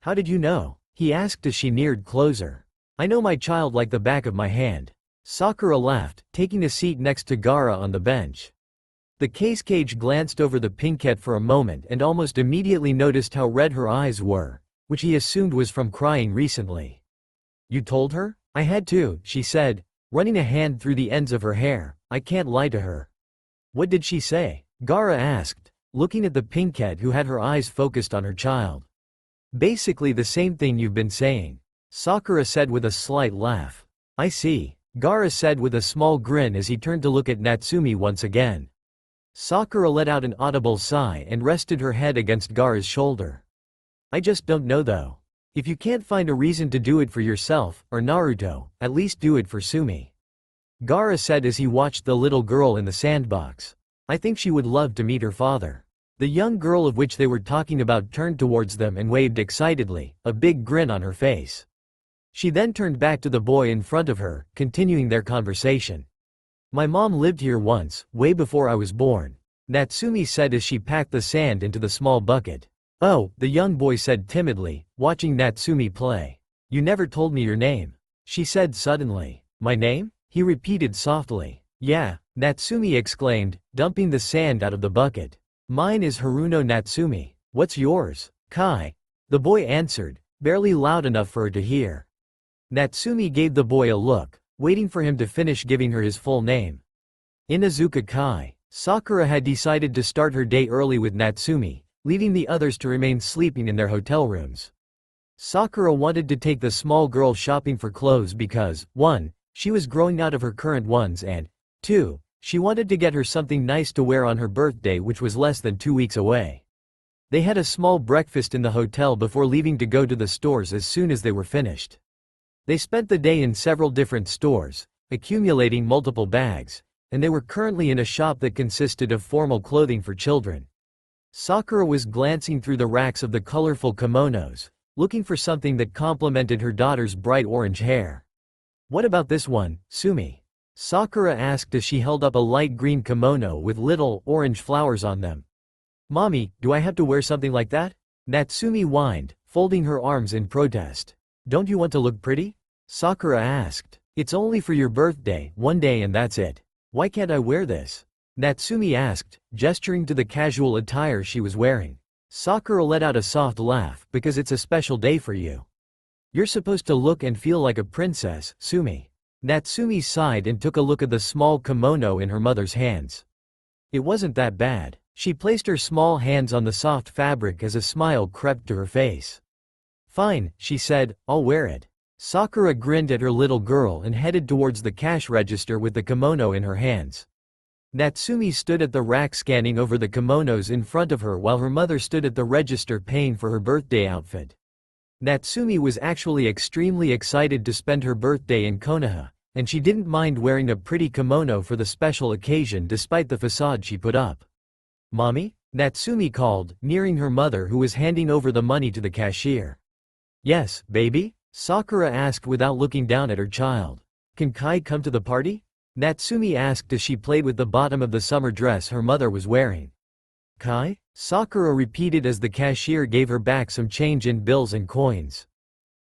"How did you know?" he asked as she neared closer. "I know my child like the back of my hand." Sakura laughed, taking a seat next to Gaara on the bench. The xxKiddxx glanced over the pinkette for a moment and almost immediately noticed how red her eyes were, which he assumed was from crying recently. "You told her?" "I had to," she said, running a hand through the ends of her hair. "I can't lie to her." "What did she say?" Gaara asked, looking at the pinkette who had her eyes focused on her child. "Basically the same thing you've been saying," Sakura said with a slight laugh. "I see," Gaara said with a small grin as he turned to look at Natsumi once again. Sakura let out an audible sigh and rested her head against Gaara's shoulder. "I just don't know though. If you can't find a reason to do it for yourself, or Naruto, at least do it for Sumi," Gaara said as he watched the little girl in the sandbox. "I think she would love to meet her father." The young girl of which they were talking about turned towards them and waved excitedly, a big grin on her face. She then turned back to the boy in front of her, continuing their conversation. "My mom lived here once, way before I was born," Natsumi said as she packed the sand into the small bucket. "Oh," the young boy said timidly, watching Natsumi play. "You never told me your name," she said suddenly. "My name?" he repeated softly. "Yeah," Natsumi exclaimed, dumping the sand out of the bucket. "Mine is Haruno Natsumi. What's yours?" "Kai," the boy answered, barely loud enough for her to hear. Natsumi gave the boy a look, waiting for him to finish giving her his full name. Inuzuka Kai. Sakura had decided to start her day early with Natsumi, leaving the others to remain sleeping in their hotel rooms. Sakura wanted to take the small girl shopping for clothes because, 1, she was growing out of her current ones and, 2, she wanted to get her something nice to wear on her birthday, which was less than 2 weeks away. They had a small breakfast in the hotel before leaving to go to the stores as soon as they were finished. They spent the day in several different stores, accumulating multiple bags, and they were currently in a shop that consisted of formal clothing for children. Sakura was glancing through the racks of the colorful kimonos, looking for something that complemented her daughter's bright orange hair. "What about this one, Sumi?" Sakura asked as she held up a light green kimono with little, orange flowers on them. "Mommy, do I have to wear something like that?" Natsumi whined, folding her arms in protest. "Don't you want to look pretty?" Sakura asked. "It's only for your birthday, one day, and that's it. Why can't I wear this?" Natsumi asked, gesturing to the casual attire she was wearing. Sakura let out a soft laugh. "Because it's a special day for you. You're supposed to look and feel like a princess, Sumi." Natsumi sighed and took a look at the small kimono in her mother's hands. It wasn't that bad. She placed her small hands on the soft fabric as a smile crept to her face. "Fine," she said, "I'll wear it." Sakura grinned at her little girl and headed towards the cash register with the kimono in her hands. Natsumi stood at the rack scanning over the kimonos in front of her while her mother stood at the register paying for her birthday outfit. Natsumi was actually extremely excited to spend her birthday in Konoha, and she didn't mind wearing a pretty kimono for the special occasion despite the facade she put up. "Mommy?" Natsumi called, nearing her mother who was handing over the money to the cashier. "Yes, baby?" Sakura asked without looking down at her child. "Can Kai come to the party?" Natsumi asked as she played with the bottom of the summer dress her mother was wearing. "Kai?" Sakura repeated as the cashier gave her back some change in bills and coins.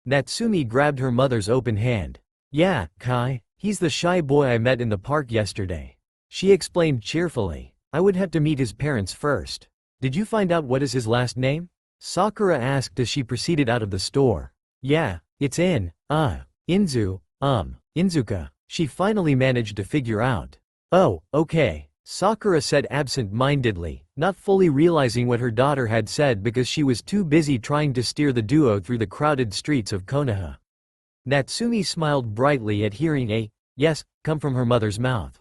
Natsumi grabbed her mother's open hand. "Yeah, Kai, he's the shy boy I met in the park yesterday," she explained cheerfully. I would have to meet his parents first. Did you find out what is his last name? Sakura asked as she proceeded out of the store. Yeah, it's Inzuka. She finally managed to figure out. Oh, okay, Sakura said absent-mindedly, not fully realizing what her daughter had said because she was too busy trying to steer the duo through the crowded streets of Konoha. Natsumi smiled brightly at hearing a yes come from her mother's mouth.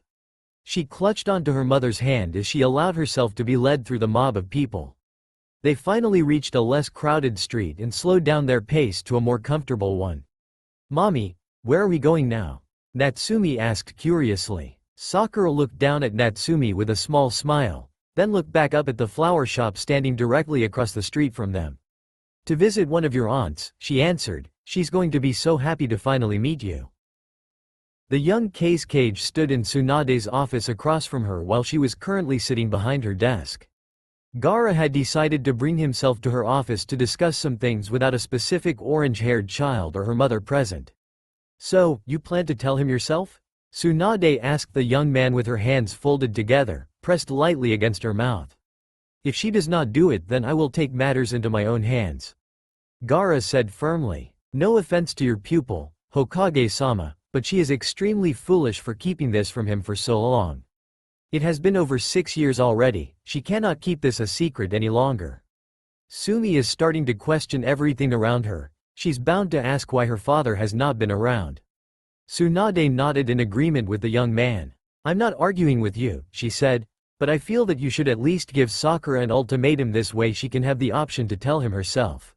She clutched onto her mother's hand as she allowed herself to be led through the mob of people. They finally reached a less crowded street and slowed down their pace to a more comfortable one. Mommy, where are we going now? Natsumi asked curiously. Sakura looked down at Natsumi with a small smile, then looked back up at the flower shop standing directly across the street from them. To visit one of your aunts, she answered. She's going to be so happy to finally meet you. The young xxKiddxx stood in Tsunade's office across from her while she was currently sitting behind her desk. Gaara had decided to bring himself to her office to discuss some things without a specific orange-haired child or her mother present. So, you plan to tell him yourself? Tsunade asked the young man with her hands folded together, pressed lightly against her mouth. If she does not do it, then I will take matters into my own hands. Gaara said firmly. No offense to your pupil, Hokage-sama, but she is extremely foolish for keeping this from him for so long. It has been over 6 years already, she cannot keep this a secret any longer. Sumi is starting to question everything around her, she's bound to ask why her father has not been around. Tsunade nodded in agreement with the young man. I'm not arguing with you, she said, but I feel that you should at least give Sakura an ultimatum, this way she can have the option to tell him herself.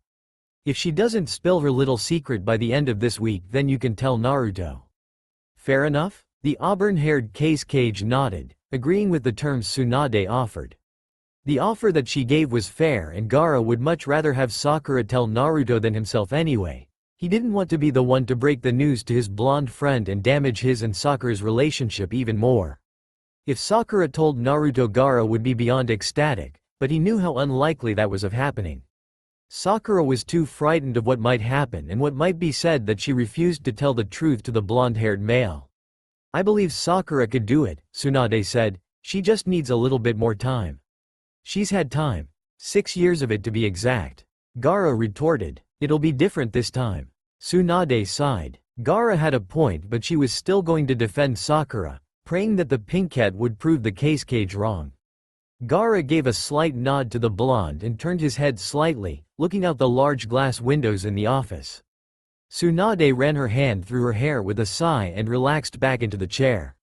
If she doesn't spill her little secret by the end of this week, then you can tell Naruto. Fair enough? The auburn-haired xxKiddxx nodded, agreeing with the terms Tsunade offered. The offer that she gave was fair, and Gaara would much rather have Sakura tell Naruto than himself anyway. He didn't want to be the one to break the news to his blonde friend and damage his and Sakura's relationship even more. If Sakura told Naruto, Gaara would be beyond ecstatic, but he knew how unlikely that was of happening. Sakura was too frightened of what might happen and what might be said that she refused to tell the truth to the blonde-haired male. I believe Sakura could do it, Tsunade said, she just needs a little bit more time. She's had time. 6 years of it to be exact. Gaara retorted. It'll be different this time. Tsunade sighed. Gaara had a point, but she was still going to defend Sakura, praying that the pink cat would prove the xxKiddxx wrong. Gaara gave a slight nod to the blonde and turned his head slightly, looking out the large glass windows in the office. Tsunade ran her hand through her hair with a sigh and relaxed back into the chair.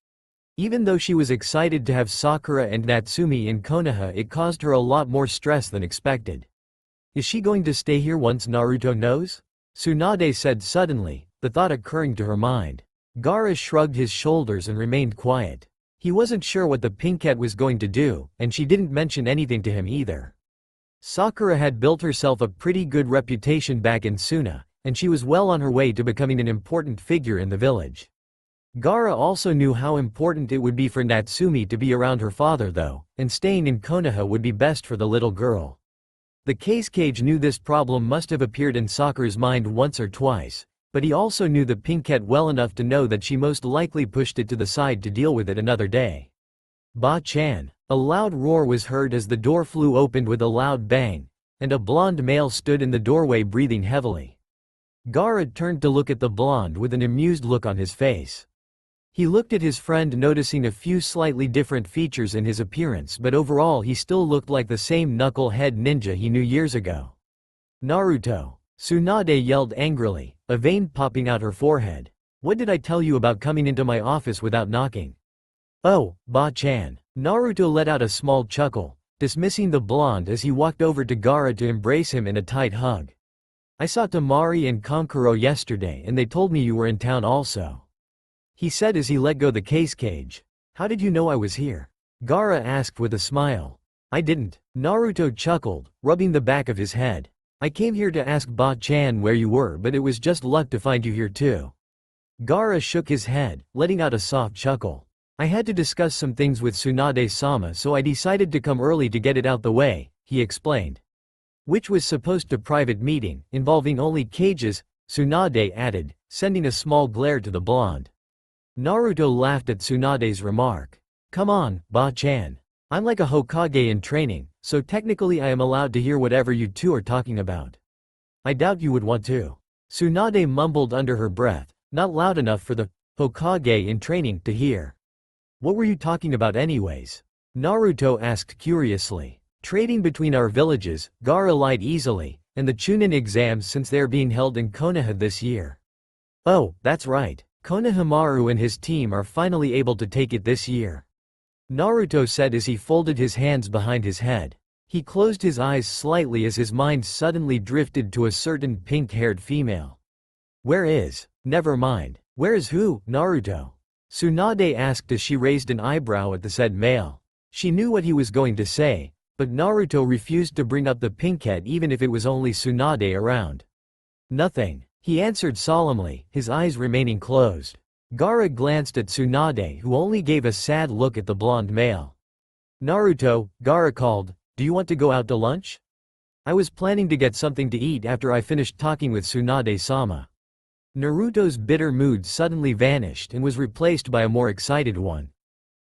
Even though she was excited to have Sakura and Natsumi in Konoha, it caused her a lot more stress than expected. Is she going to stay here once Naruto knows? Tsunade said suddenly, the thought occurring to her mind. Gaara shrugged his shoulders and remained quiet. He wasn't sure what the pink cat was going to do, and she didn't mention anything to him either. Sakura had built herself a pretty good reputation back in Suna, and she was well on her way to becoming an important figure in the village. Gaara also knew how important it would be for Natsumi to be around her father though, and staying in Konoha would be best for the little girl. The xxKiddxx knew this problem must have appeared in Sakura's mind once or twice, but he also knew the pink cat well enough to know that she most likely pushed it to the side to deal with it another day. Ba-chan. A loud roar was heard as the door flew open with a loud bang, and a blonde male stood in the doorway breathing heavily. Gaara turned to look at the blonde with an amused look on his face. He looked at his friend, noticing a few slightly different features in his appearance, but overall he still looked like the same knuckle-head ninja he knew years ago. Naruto. Tsunade yelled angrily, a vein popping out her forehead. What did I tell you about coming into my office without knocking? Oh, Ba-chan. Naruto let out a small chuckle, dismissing the blonde as he walked over to Gaara to embrace him in a tight hug. I saw Tamari and Kankuro yesterday and they told me you were in town also. He said as he let go the xxKiddxx. How did you know I was here? Gaara asked with a smile. I didn't. Naruto chuckled, rubbing the back of his head. I came here to ask Ba-chan where you were, but it was just luck to find you here too. Gaara shook his head, letting out a soft chuckle. I had to discuss some things with Tsunade-sama, so I decided to come early to get it out the way, he explained. Which was supposed to private meeting, involving only xxKiddxx, Tsunade added, sending a small glare to the blonde. Naruto laughed at Tsunade's remark. Come on, Ba-chan. I'm like a Hokage in training, so technically I am allowed to hear whatever you two are talking about. I doubt you would want to. Tsunade mumbled under her breath, not loud enough for the Hokage in training to hear. What were you talking about anyways? Naruto asked curiously. Trading between our villages, Gaara lied easily, and the Chunin exams since they are being held in Konoha this year. Oh, that's right. Konohamaru and his team are finally able to take it this year. Naruto said as he folded his hands behind his head. He closed his eyes slightly as his mind suddenly drifted to a certain pink-haired female. Where is? Never mind. Where is who, Naruto? Tsunade asked as she raised an eyebrow at the said male. She knew what he was going to say, but Naruto refused to bring up the pinkhead even if it was only Tsunade around. Nothing, he answered solemnly, his eyes remaining closed. Gaara glanced at Tsunade, who only gave a sad look at the blonde male. Naruto, Gaara called, do you want to go out to lunch? I was planning to get something to eat after I finished talking with Tsunade-sama. Naruto's bitter mood suddenly vanished and was replaced by a more excited one.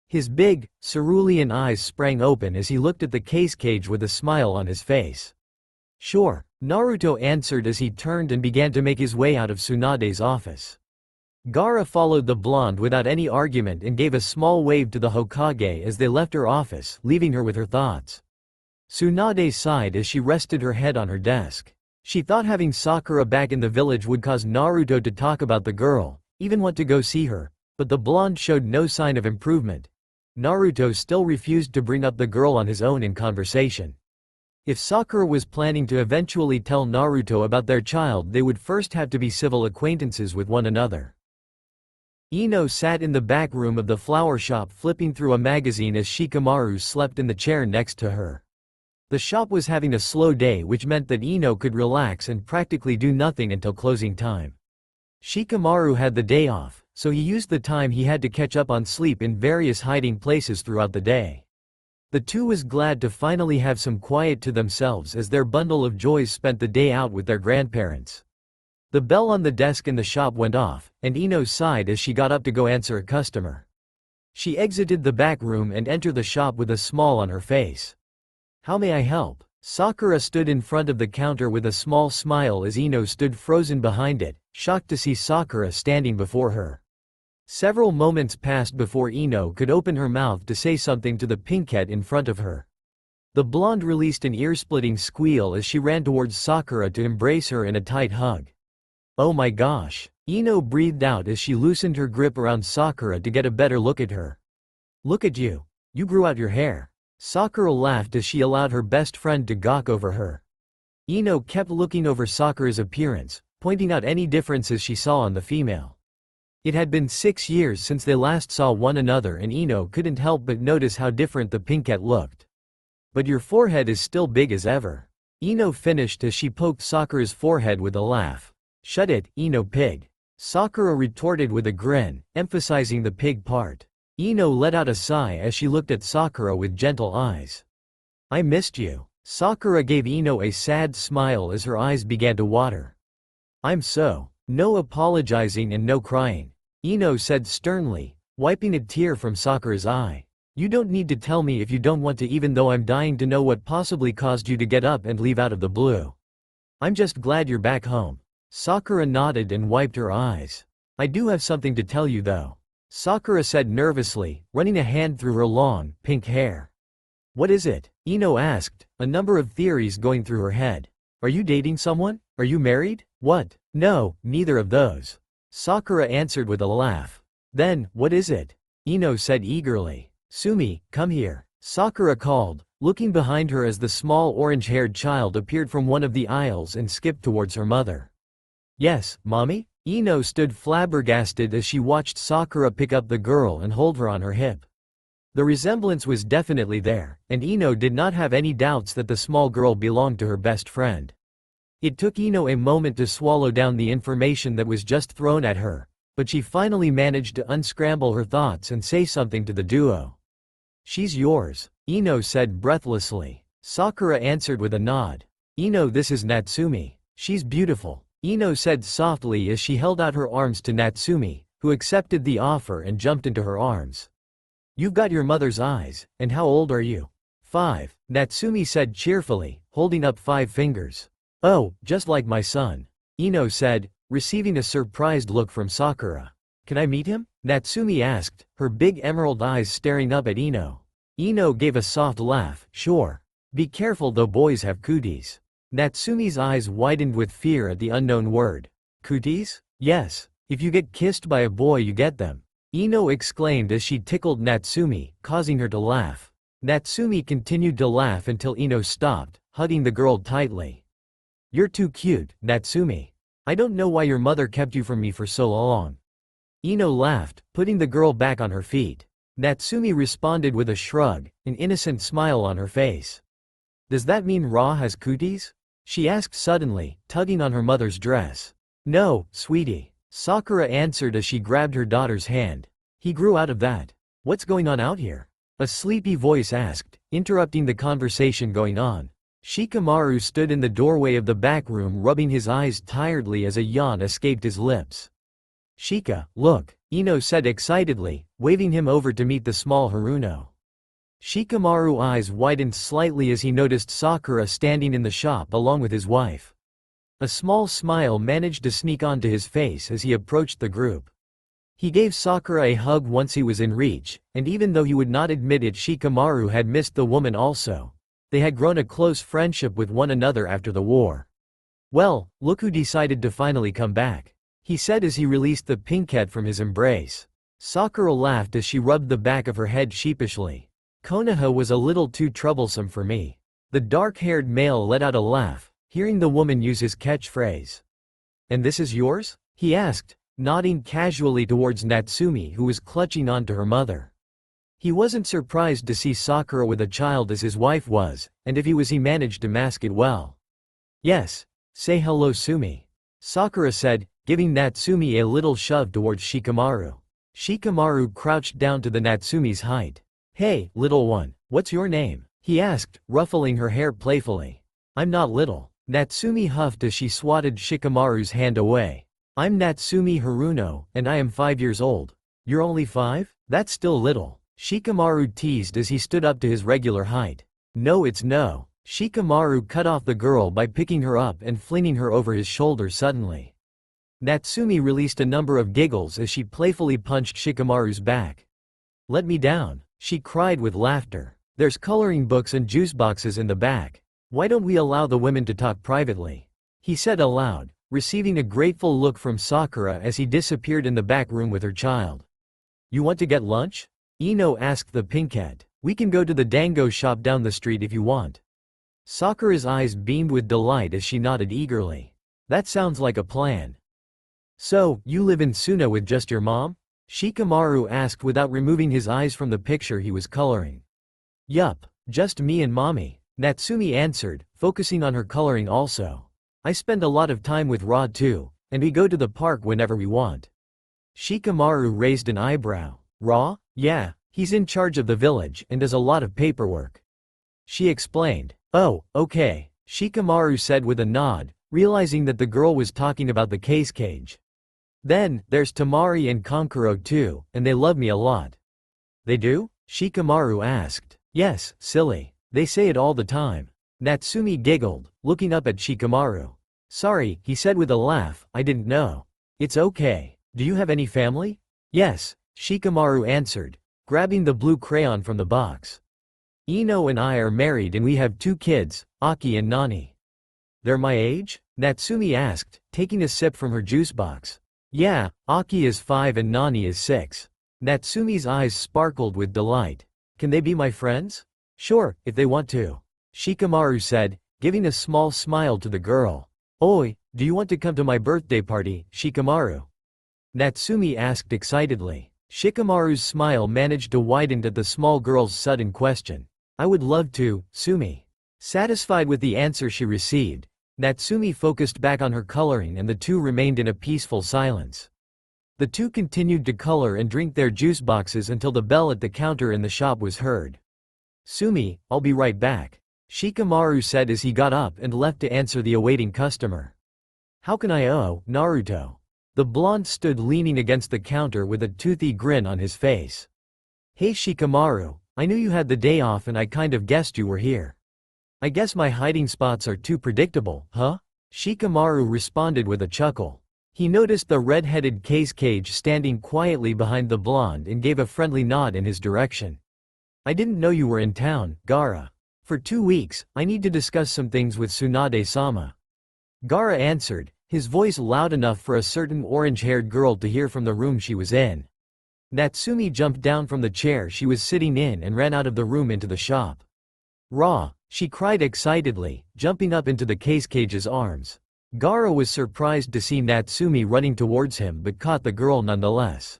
His big, cerulean eyes sprang open as he looked at the cage with a smile on his face. Sure, Naruto answered as he turned and began to make his way out of Tsunade's office. Gaara followed the blonde without any argument and gave a small wave to the Hokage as they left her office, leaving her with her thoughts. Tsunade sighed as she rested her head on her desk. She thought having Sakura back in the village would cause Naruto to talk about the girl, even want to go see her, but the blonde showed no sign of improvement. Naruto still refused to bring up the girl on his own in conversation. If Sakura was planning to eventually tell Naruto about their child, they would first have to be civil acquaintances with one another. Ino sat in the back room of the flower shop flipping through a magazine as Shikamaru slept in the chair next to her. The shop was having a slow day, which meant that Ino could relax and practically do nothing until closing time. Shikamaru had the day off, so he used the time he had to catch up on sleep in various hiding places throughout the day. The two was glad to finally have some quiet to themselves as their bundle of joys spent the day out with their grandparents. The bell on the desk in the shop went off, and Ino sighed as she got up to go answer a customer. She exited the back room and entered the shop with a smile on her face. How may I help? Sakura stood in front of the counter with a small smile as Ino stood frozen behind it, shocked to see Sakura standing before her. Several moments passed before Ino could open her mouth to say something to the pinkhead in front of her. The blonde released an ear-splitting squeal as she ran towards Sakura to embrace her in a tight hug. Oh my gosh! Ino breathed out as she loosened her grip around Sakura to get a better look at her. Look at you! You grew out your hair! Sakura laughed as she allowed her best friend to gawk over her. Ino kept looking over Sakura's appearance, pointing out any differences she saw on the female. It had been 6 years since they last saw one another and Ino couldn't help but notice how different the pinkette looked. But your forehead is still big as ever. Ino finished as she poked Sakura's forehead with a laugh. Shut it, Ino pig. Sakura retorted with a grin, emphasizing the pig part. Ino let out a sigh as she looked at Sakura with gentle eyes. I missed you. Sakura gave Ino a sad smile as her eyes began to water. I'm so. No apologizing and no crying. Ino said sternly, wiping a tear from Sakura's eye. You don't need to tell me if you don't want to, even though I'm dying to know what possibly caused you to get up and leave out of the blue. I'm just glad you're back home. Sakura nodded and wiped her eyes. I do have something to tell you though. Sakura said nervously, running a hand through her long, pink hair. What is it? Ino asked, a number of theories going through her head. Are you dating someone? Are you married? What? No, neither of those. Sakura answered with a laugh. Then, what is it? Ino said eagerly. Sumi, come here. Sakura called, looking behind her as the small orange-haired child appeared from one of the aisles and skipped towards her mother. Yes, mommy? Ino stood flabbergasted as she watched Sakura pick up the girl and hold her on her hip. The resemblance was definitely there, and Ino did not have any doubts that the small girl belonged to her best friend. It took Ino a moment to swallow down the information that was just thrown at her, but she finally managed to unscramble her thoughts and say something to the duo. She's yours, Ino said breathlessly. Sakura answered with a nod. Ino, this is Natsumi. She's beautiful, Ino said softly as she held out her arms to Natsumi, who accepted the offer and jumped into her arms. You've got your mother's eyes, and how old are you? 5, Natsumi said cheerfully, holding up 5 fingers. Oh, just like my son. Ino said, receiving a surprised look from Sakura. Can I meet him? Natsumi asked, her big emerald eyes staring up at Ino. Ino gave a soft laugh, sure. Be careful though, boys have cooties. Natsumi's eyes widened with fear at the unknown word. Cooties? Yes. If you get kissed by a boy you get them. Ino exclaimed as she tickled Natsumi, causing her to laugh. Natsumi continued to laugh until Ino stopped, hugging the girl tightly. You're too cute, Natsumi. I don't know why your mother kept you from me for so long. Ino laughed, putting the girl back on her feet. Natsumi responded with a shrug, an innocent smile on her face. Does that mean Ra has cooties? She asked suddenly, tugging on her mother's dress. No, sweetie. Sakura answered as she grabbed her daughter's hand. He grew out of that. What's going on out here? A sleepy voice asked, interrupting the conversation going on. Shikamaru stood in the doorway of the back room, rubbing his eyes tiredly as a yawn escaped his lips. Shika, look, Ino said excitedly, waving him over to meet the small Haruno. Shikamaru's eyes widened slightly as he noticed Sakura standing in the shop along with his wife. A small smile managed to sneak onto his face as he approached the group. He gave Sakura a hug once he was in reach, and even though he would not admit it, Shikamaru had missed the woman also. They had grown a close friendship with one another after the war. Well, look who decided to finally come back, he said as he released the pinkette from his embrace. Sakura laughed as she rubbed the back of her head sheepishly. Konoha was a little too troublesome for me. The dark-haired male let out a laugh, hearing the woman use his catchphrase. And this is yours? He asked, nodding casually towards Natsumi, who was clutching onto her mother. He wasn't surprised to see Sakura with a child as his wife was, and if he was, he managed to mask it well. Yes. Say hello, Sumi. Sakura said, giving Natsumi a little shove towards Shikamaru. Shikamaru crouched down to the Natsumi's height. Hey, little one, what's your name? He asked, ruffling her hair playfully. I'm not little. Natsumi huffed as she swatted Shikamaru's hand away. I'm Natsumi Haruno, and I am 5 years old. You're only 5? That's still little. Shikamaru teased as he stood up to his regular height. No, it's no. Shikamaru cut off the girl by picking her up and flinging her over his shoulder suddenly. Natsumi released a number of giggles as she playfully punched Shikamaru's back. Let me down, she cried with laughter. There's coloring books and juice boxes in the back. Why don't we allow the women to talk privately? He said aloud, receiving a grateful look from Sakura as he disappeared in the back room with her child. You want to get lunch? Ino asked the pinkette. We can go to the dango shop down the street if you want. Sakura's eyes beamed with delight as she nodded eagerly. That sounds like a plan. So, you live in Suna with just your mom? Shikamaru asked without removing his eyes from the picture he was coloring. Yup, just me and mommy, Natsumi answered, focusing on her coloring also. I spend a lot of time with Ra too, and we go to the park whenever we want. Shikamaru raised an eyebrow. Ra? Yeah, he's in charge of the village and does a lot of paperwork. She explained. Oh, okay, Shikamaru said with a nod, realizing that the girl was talking about the case cage. Then, there's Tamari and Kankuro too, and they love me a lot. They do? Shikamaru asked. Yes, silly. They say it all the time. Natsumi giggled, looking up at Shikamaru. Sorry, he said with a laugh, I didn't know. It's okay. Do you have any family? Yes, Shikamaru answered, grabbing the blue crayon from the box. Ino and I are married and we have 2 kids, Aki and Nani. They're my age? Natsumi asked, taking a sip from her juice box. Yeah, Aki is 5 and Nani is 6. Natsumi's eyes sparkled with delight. Can they be my friends? Sure, if they want to. Shikamaru said, giving a small smile to the girl. Oi, do you want to come to my birthday party, Shikamaru? Natsumi asked excitedly. Shikamaru's smile managed to widen at the small girl's sudden question. I would love to, Sumi. Satisfied with the answer she received, Natsumi focused back on her coloring and the two remained in a peaceful silence. The two continued to color and drink their juice boxes until the bell at the counter in the shop was heard. Sumi, I'll be right back, Shikamaru said as he got up and left to answer the awaiting customer. How can I owe, Naruto? The blonde stood leaning against the counter with a toothy grin on his face. Hey Shikamaru, I knew you had the day off and I kind of guessed you were here. I guess my hiding spots are too predictable, huh? Shikamaru responded with a chuckle. He noticed the red-headed xxKiddxx standing quietly behind the blonde and gave a friendly nod in his direction. I didn't know you were in town, Gaara. For 2 weeks, I need to discuss some things with Tsunade-sama. Gaara answered, his voice loud enough for a certain orange-haired girl to hear from the room she was in. Natsumi jumped down from the chair she was sitting in and ran out of the room into the shop. Raw, she cried excitedly, jumping up into the xxKiddx's arms. Gaara was surprised to see Natsumi running towards him but caught the girl nonetheless.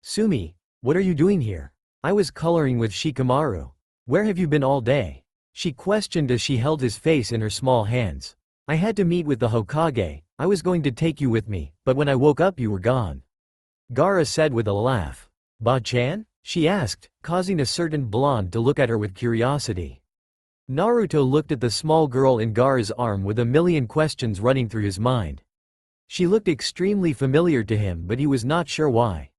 Sumi, what are you doing here? I was coloring with Shikamaru. Where have you been all day? She questioned as she held his face in her small hands. I had to meet with the Hokage, I was going to take you with me, but when I woke up you were gone. Gaara said with a laugh. Ba-chan? She asked, causing a certain blonde to look at her with curiosity. Naruto looked at the small girl in Gaara's arm with a million questions running through his mind. She looked extremely familiar to him but he was not sure why.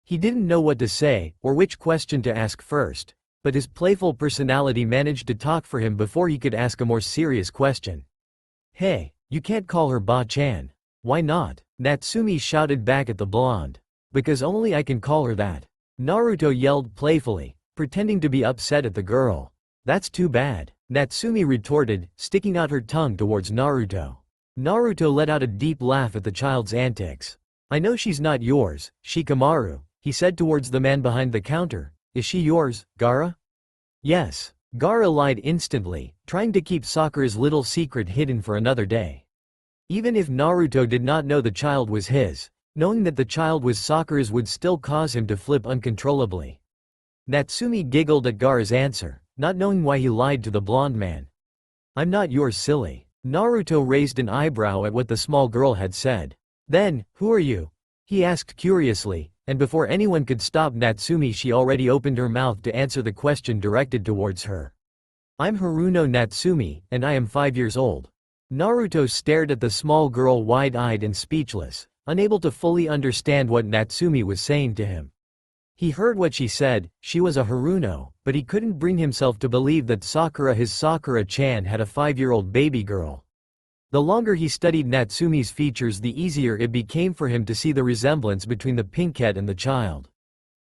He didn't know what to say, or which question to ask first, but his playful personality managed to talk for him before he could ask a more serious question. Hey, you can't call her Ba-chan. Why not? Natsumi shouted back at the blonde. Because only I can call her that. Naruto yelled playfully, pretending to be upset at the girl. That's too bad, Natsumi retorted, sticking out her tongue towards Naruto. Naruto let out a deep laugh at the child's antics. I know she's not yours, Shikamaru, he said towards the man behind the counter. Is she yours, Gaara? Yes. Gaara lied instantly, trying to keep Sakura's little secret hidden for another day. Even if Naruto did not know the child was his, knowing that the child was Sakura's would still cause him to flip uncontrollably. Natsumi giggled at Gaara's answer, not knowing why he lied to the blonde man. I'm not yours, silly. Naruto raised an eyebrow at what the small girl had said. Then, who are you? He asked curiously, and before anyone could stop Natsumi she already opened her mouth to answer the question directed towards her. I'm Haruno Natsumi, and I am 5 years old. Naruto stared at the small girl wide-eyed and speechless, unable to fully understand what Natsumi was saying to him. He heard what she said, she was a Haruno, but he couldn't bring himself to believe that Sakura his Sakura-chan had a 5-year-old baby girl. The longer he studied Natsumi's features the easier it became for him to see the resemblance between the pinkette and the child.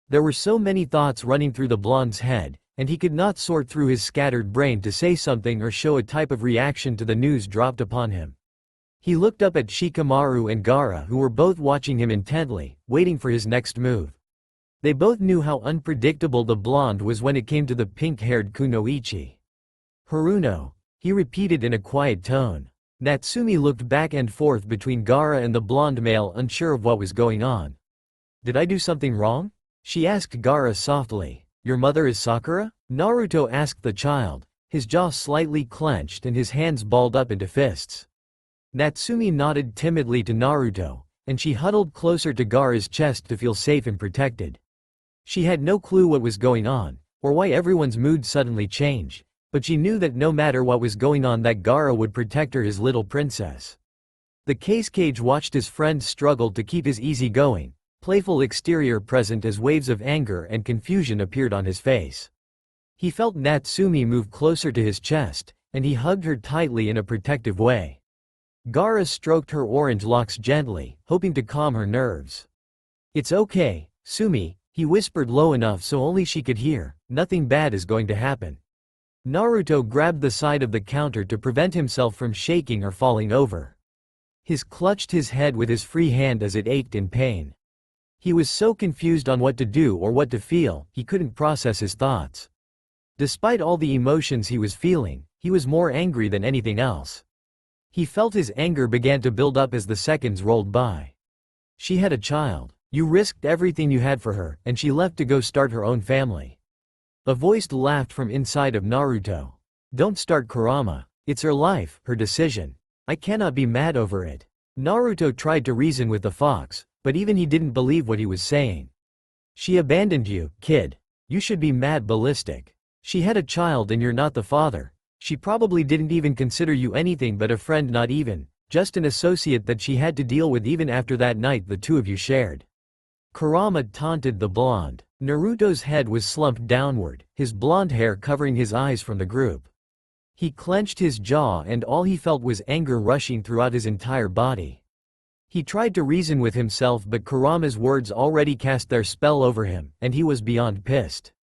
There were so many thoughts running through the blonde's head, and he could not sort through his scattered brain to say something or show a type of reaction to the news dropped upon him. He looked up at Shikamaru and Gaara who were both watching him intently, waiting for his next move. They both knew how unpredictable the blonde was when it came to the pink-haired kunoichi. Haruno, he repeated in a quiet tone. Natsumi looked back and forth between Gaara and the blonde male unsure of what was going on. Did I do something wrong? She asked Gaara softly. Your mother is Sakura? Naruto asked the child, his jaw slightly clenched and his hands balled up into fists. Natsumi nodded timidly to Naruto, and she huddled closer to Gaara's chest to feel safe and protected. She had no clue what was going on, or why everyone's mood suddenly changed. But she knew that no matter what was going on that Gaara would protect her his little princess. The xxKiddxx watched his friend struggle to keep his easygoing, playful exterior present as waves of anger and confusion appeared on his face. He felt Natsumi move closer to his chest, and he hugged her tightly in a protective way. Gaara stroked her orange locks gently, hoping to calm her nerves. It's okay, Sumi, he whispered low enough so only she could hear, nothing bad is going to happen. Naruto grabbed the side of the counter to prevent himself from shaking or falling over. He clutched his head with his free hand as it ached in pain. He was so confused on what to do or what to feel, he couldn't process his thoughts. Despite all the emotions he was feeling, he was more angry than anything else. He felt his anger began to build up as the seconds rolled by. She had a child. You risked everything you had for her, and she left to go start her own family. A voice laughed from inside of Naruto. Don't start Kurama. It's her life, her decision. I cannot be mad over it. Naruto tried to reason with the fox, but even he didn't believe what he was saying. She abandoned you, kid. You should be mad ballistic. She had a child and you're not the father. She probably didn't even consider you anything but a friend, not even, just an associate that she had to deal with even after that night the two of you shared. Kurama taunted the blonde. Naruto's head was slumped downward, his blonde hair covering his eyes from the group. He clenched his jaw and all he felt was anger rushing throughout his entire body. He tried to reason with himself but Kurama's words already cast their spell over him, and he was beyond pissed.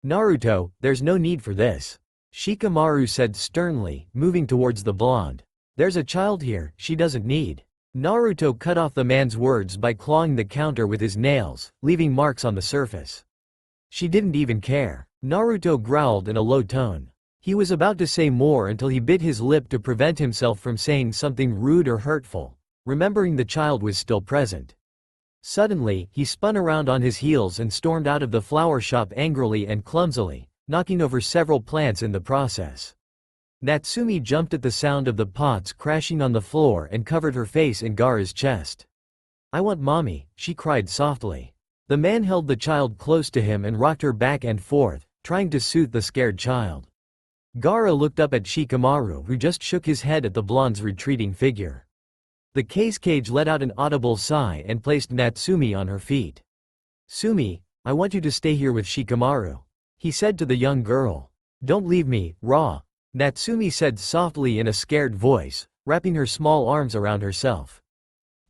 "Naruto, there's no need for this," Shikamaru said sternly, moving towards the blonde. "There's a child here, she doesn't need." Naruto cut off the man's words by clawing the counter with his nails, leaving marks on the surface. "She didn't even care," Naruto growled in a low tone. He was about to say more until he bit his lip to prevent himself from saying something rude or hurtful, remembering the child was still present. Suddenly, he spun around on his heels and stormed out of the flower shop angrily and clumsily, knocking over several plants in the process. Natsumi jumped at the sound of the pots crashing on the floor and covered her face in Gaara's chest. "I want mommy," she cried softly. The man held the child close to him and rocked her back and forth, trying to soothe the scared child. Gaara looked up at Shikamaru, who just shook his head at the blonde's retreating figure. The xxKiddxx let out an audible sigh and placed Natsumi on her feet. "Sumi, I want you to stay here with Shikamaru," he said to the young girl. "Don't leave me, Ra," Natsumi said softly in a scared voice, wrapping her small arms around herself.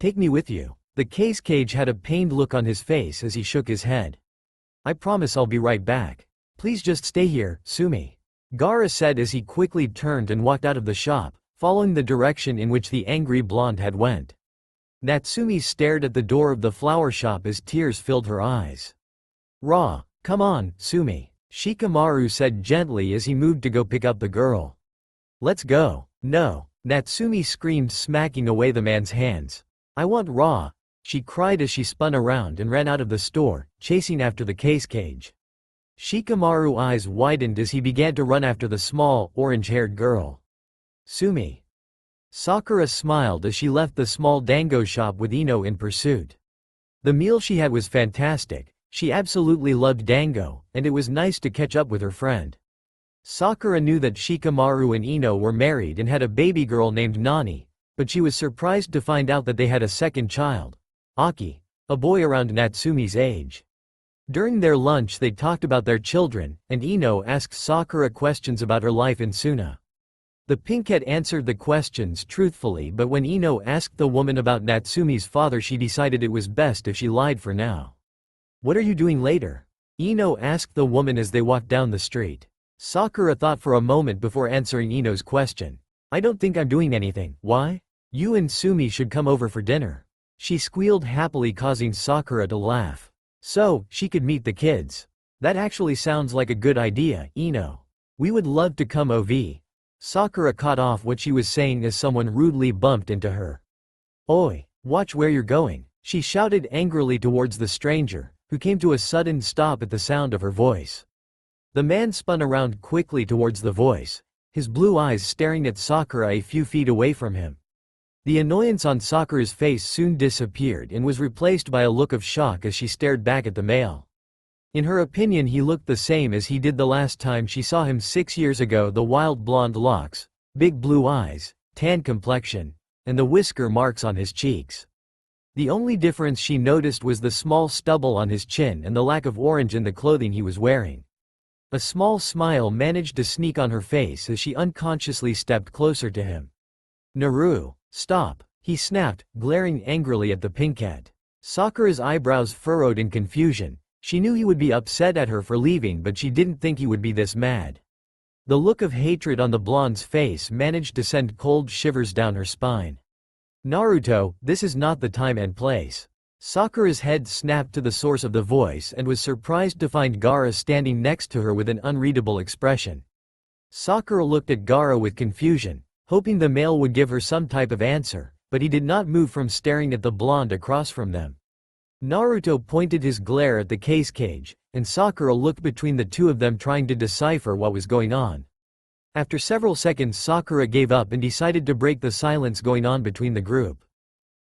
"Take me with you." The xxKiddxx had a pained look on his face as he shook his head. "I promise I'll be right back. Please just stay here, Sumi," Gaara said as he quickly turned and walked out of the shop, following the direction in which the angry blonde had went. Natsumi stared at the door of the flower shop as tears filled her eyes. "Ra, come on, Sumi," Shikamaru said gently as he moved to go pick up the girl. "Let's go." "No," Natsumi screamed, smacking away the man's hands. "I want Ra," she cried as she spun around and ran out of the store, chasing after the xxKiddxx. Shikamaru's eyes widened as he began to run after the small, orange-haired girl. "Sumi." Sakura smiled as she left the small dango shop with Ino in pursuit. The meal she had was fantastic. She absolutely loved dango, and it was nice to catch up with her friend. Sakura knew that Shikamaru and Ino were married and had a baby girl named Nani, but she was surprised to find out that they had a second child, Aki, a boy around Natsumi's age. During their lunch they talked about their children, and Ino asked Sakura questions about her life in Suna. The pinkette answered the questions truthfully, but when Ino asked the woman about Natsumi's father, she decided it was best if she lied for now. "What are you doing later?" Ino asked the woman as they walked down the street. Sakura thought for a moment before answering Ino's question. "I don't think I'm doing anything." "Why?" "You and Sumi should come over for dinner." She squealed happily, causing Sakura to laugh. "So, she could meet the kids." "That actually sounds like a good idea, Ino. We would love to come over." Sakura caught off what she was saying as someone rudely bumped into her. "Oi, watch where you're going," she shouted angrily towards the stranger, who came to a sudden stop at the sound of her voice. The man spun around quickly towards the voice, his blue eyes staring at Sakura a few feet away from him. The annoyance on Sakura's face soon disappeared and was replaced by a look of shock as she stared back at the male. In her opinion, he looked the same as he did the last time she saw him 6 years ago: the wild blonde locks, big blue eyes, tan complexion, and the whisker marks on his cheeks. The only difference she noticed was the small stubble on his chin and the lack of orange in the clothing he was wearing. A small smile managed to sneak on her face as she unconsciously stepped closer to him. "Naru, stop," he snapped, glaring angrily at the pinkette. Sakura's eyebrows furrowed in confusion. She knew he would be upset at her for leaving, but she didn't think he would be this mad. The look of hatred on the blonde's face managed to send cold shivers down her spine. "Naruto, this is not the time and place." Sakura's head snapped to the source of the voice and was surprised to find Gaara standing next to her with an unreadable expression. Sakura looked at Gaara with confusion, hoping the male would give her some type of answer, but he did not move from staring at the blonde across from them. Naruto pointed his glare at the xxKiddxx, and Sakura looked between the two of them, trying to decipher what was going on. After several seconds, Sakura gave up and decided to break the silence going on between the group.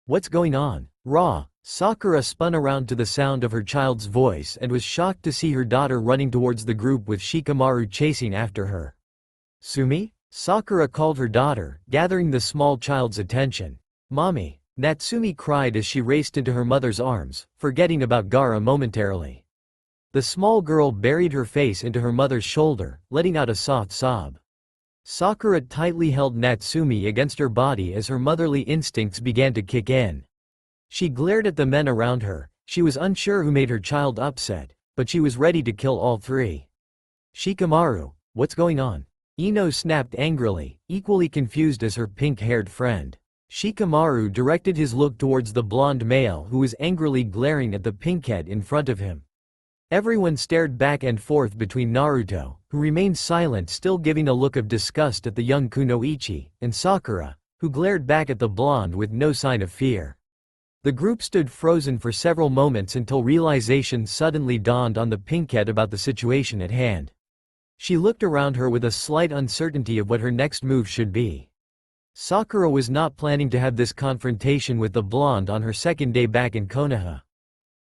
"What's going on, Ra?" Sakura spun around to the sound of her child's voice and was shocked to see her daughter running towards the group with Shikamaru chasing after her. "Sumi?" Sakura called her daughter, gathering the small child's attention. "Mommy!" Natsumi cried as she raced into her mother's arms, forgetting about Gaara momentarily. The small girl buried her face into her mother's shoulder, letting out a soft sob. Sakura tightly held Natsumi against her body as her motherly instincts began to kick in. She glared at the men around her. She was unsure who made her child upset, but she was ready to kill all three. "Shikamaru, what's going on?" Ino snapped angrily, equally confused as her pink-haired friend. Shikamaru directed his look towards the blonde male who was angrily glaring at the pinkhead in front of him. Everyone stared back and forth between Naruto, who remained silent, still giving a look of disgust at the young Kunoichi, and Sakura, who glared back at the blonde with no sign of fear. The group stood frozen for several moments until realization suddenly dawned on the pinkhead about the situation at hand. She looked around her with a slight uncertainty of what her next move should be. Sakura was not planning to have this confrontation with the blonde on her second day back in Konoha.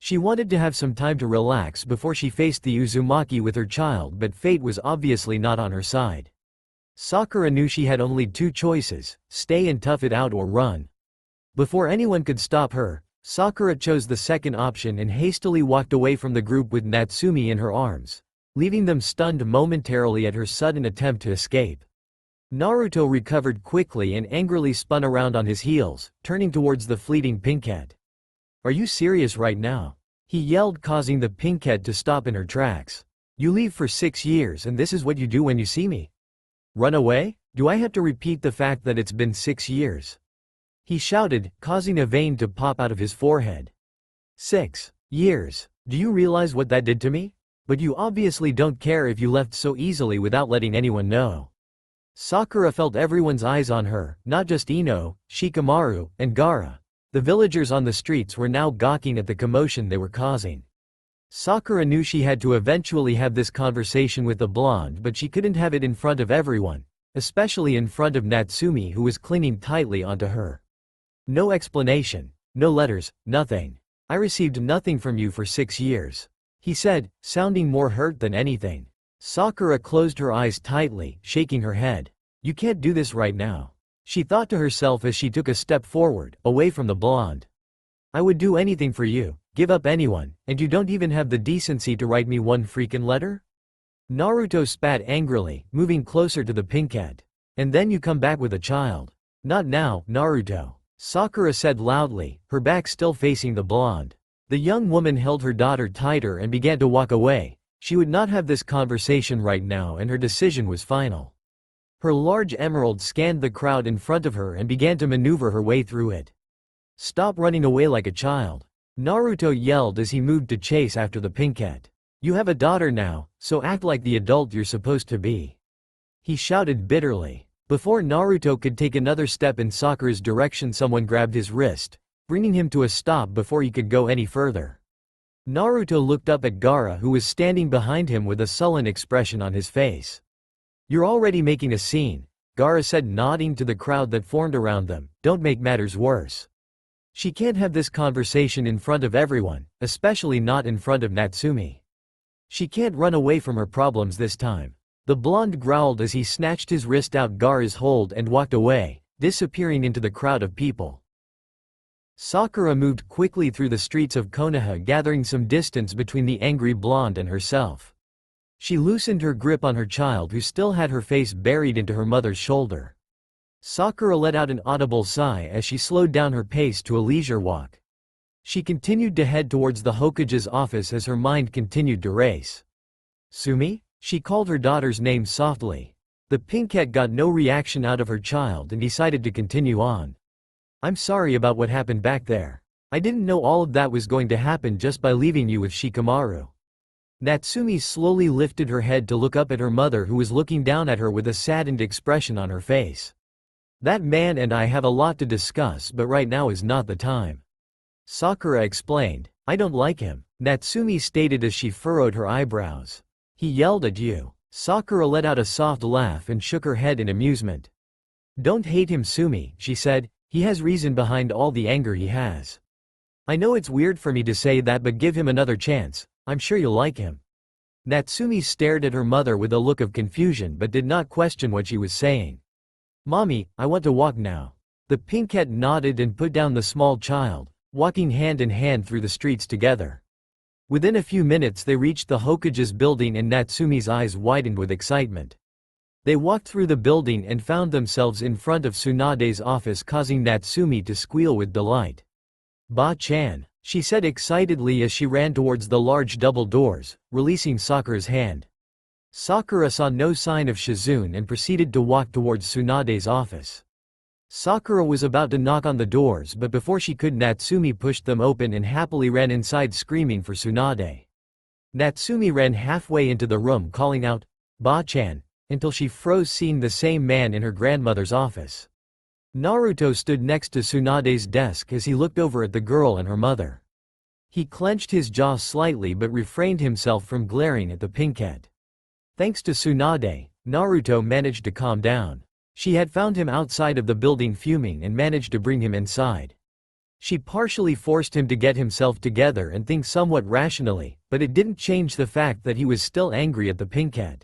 She wanted to have some time to relax before she faced the Uzumaki with her child, but fate was obviously not on her side. Sakura knew she had only two choices: stay and tough it out or run. Before anyone could stop her, Sakura chose the second option and hastily walked away from the group with Natsumi in her arms, leaving them stunned momentarily at her sudden attempt to escape. Naruto recovered quickly and angrily spun around on his heels, turning towards the fleeting pinkhead. "Are you serious right now?" he yelled, causing the pinkhead to stop in her tracks. "You leave for 6 years and this is what you do when you see me? Run away? Do I have to repeat the fact that it's been 6 years?" he shouted, causing a vein to pop out of his forehead. 6 years. Do you realize what that did to me? But you obviously don't care if you left so easily without letting anyone know. Sakura felt everyone's eyes on her, not just Ino, Shikamaru, and Gaara. The villagers on the streets were now gawking at the commotion they were causing. Sakura knew she had to eventually have this conversation with the blonde, but she couldn't have it in front of everyone, especially in front of Natsumi, who was clinging tightly onto her. "No explanation. No letters, nothing. I received nothing from you for 6 years. He said, sounding more hurt than anything. Sakura closed her eyes tightly, shaking her head. "You can't do this right now," she thought to herself as she took a step forward, away from the blonde. "I would do anything for you, give up anyone, and you don't even have the decency to write me one freaking letter?" Naruto spat angrily, moving closer to the pinkhead. "And then you come back with a child. Not now, Naruto," Sakura said loudly, her back still facing the blonde. The young woman held her daughter tighter and began to walk away. She would not have this conversation right now, and her decision was final. Her large emerald scanned the crowd in front of her and began to maneuver her way through it. "Stop running away like a child," Naruto yelled as he moved to chase after the pinkhead. "You have a daughter now, so act like the adult you're supposed to be," he shouted bitterly. Before Naruto could take another step in Sakura's direction, someone grabbed his wrist, bringing him to a stop before he could go any further. Naruto looked up at Gaara, who was standing behind him with a sullen expression on his face. "You're already making a scene," Gaara said, nodding to the crowd that formed around them. "Don't make matters worse. She can't have this conversation in front of everyone, especially not in front of Natsumi. She can't run away from her problems this time." The blonde growled as he snatched his wrist out Gaara's hold and walked away, disappearing into the crowd of people. Sakura moved quickly through the streets of Konoha, gathering some distance between the angry blonde and herself. She loosened her grip on her child, who still had her face buried into her mother's shoulder. Sakura let out an audible sigh as she slowed down her pace to a leisure walk. She continued to head towards the Hokage's office as her mind continued to race. "Sumi?" She called her daughter's name softly. The pinkhead got no reaction out of her child and decided to continue on. "I'm sorry about what happened back there. I didn't know all of that was going to happen just by leaving you with Shikamaru." Natsumi slowly lifted her head to look up at her mother, who was looking down at her with a saddened expression on her face. "That man and I have a lot to discuss, but right now is not the time," Sakura explained. "I don't like him," Natsumi stated as she furrowed her eyebrows. "He yelled at you." Sakura let out a soft laugh and shook her head in amusement. "Don't hate him, Sumi," she said. "He has reason behind all the anger he has. I know it's weird for me to say that, but give him another chance. I'm sure you'll like him." Natsumi stared at her mother with a look of confusion but did not question what she was saying. "Mommy, I want to walk now." The pinkhead nodded and put down the small child, walking hand in hand through the streets together. Within a few minutes they reached the Hokage's building and Natsumi's eyes widened with excitement. They walked through the building and found themselves in front of Tsunade's office, causing Natsumi to squeal with delight. "Ba-chan," she said excitedly as she ran towards the large double doors, releasing Sakura's hand. Sakura saw no sign of Shizune and proceeded to walk towards Tsunade's office. Sakura was about to knock on the doors, but before she could, Natsumi pushed them open and happily ran inside, screaming for Tsunade. Natsumi ran halfway into the room calling out, "Ba-chan," until she froze, seeing the same man in her grandmother's office. Naruto stood next to Tsunade's desk as he looked over at the girl and her mother. He clenched his jaw slightly but refrained himself from glaring at the pinkhead. Thanks to Tsunade, Naruto managed to calm down. She had found him outside of the building fuming and managed to bring him inside. She partially forced him to get himself together and think somewhat rationally, but it didn't change the fact that he was still angry at the pinkhead.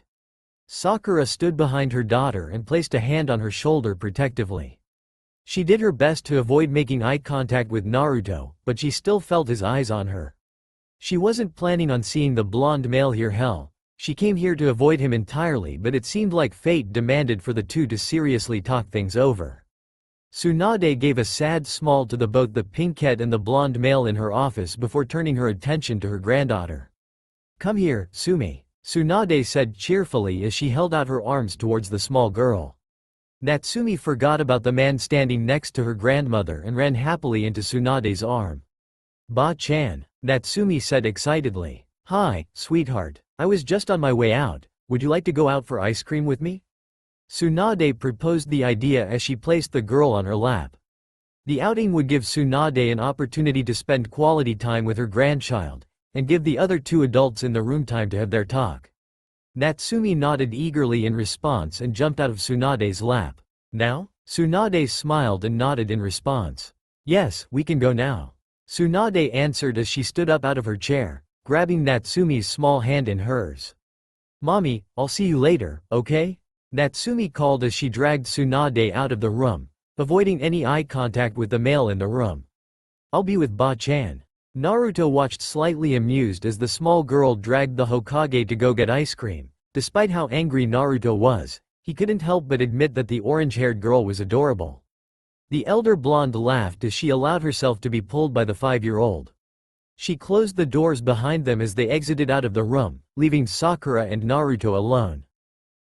Sakura stood behind her daughter and placed a hand on her shoulder protectively. She did her best to avoid making eye contact with Naruto, but she still felt his eyes on her. She wasn't planning on seeing the blonde male here. Hell, she came here to avoid him entirely, but it seemed like fate demanded for the two to seriously talk things over. Tsunade gave a sad smile to both the pinkhead and the blonde male in her office before turning her attention to her granddaughter. "Come here, Sumi," Tsunade said cheerfully as she held out her arms towards the small girl. Natsumi forgot about the man standing next to her grandmother and ran happily into Tsunade's arm. "Ba-chan," Natsumi said excitedly. "Hi, sweetheart. I was just on my way out. Would you like to go out for ice cream with me?" Tsunade proposed the idea as she placed the girl on her lap. The outing would give Tsunade an opportunity to spend quality time with her grandchild, and give the other two adults in the room time to have their talk. Natsumi nodded eagerly in response and jumped out of Tsunade's lap. "Now?" Tsunade smiled and nodded in response. "Yes, we can go now," Tsunade answered as she stood up out of her chair, grabbing Natsumi's small hand in hers. "Mommy, I'll see you later, okay?" Natsumi called as she dragged Tsunade out of the room, avoiding any eye contact with the male in the room. "I'll be with Ba-chan." Naruto watched slightly amused as the small girl dragged the Hokage to go get ice cream. Despite how angry Naruto was, he couldn't help but admit that the orange-haired girl was adorable. The elder blonde laughed as she allowed herself to be pulled by the 5-year-old. She closed the doors behind them as they exited out of the room, leaving Sakura and Naruto alone.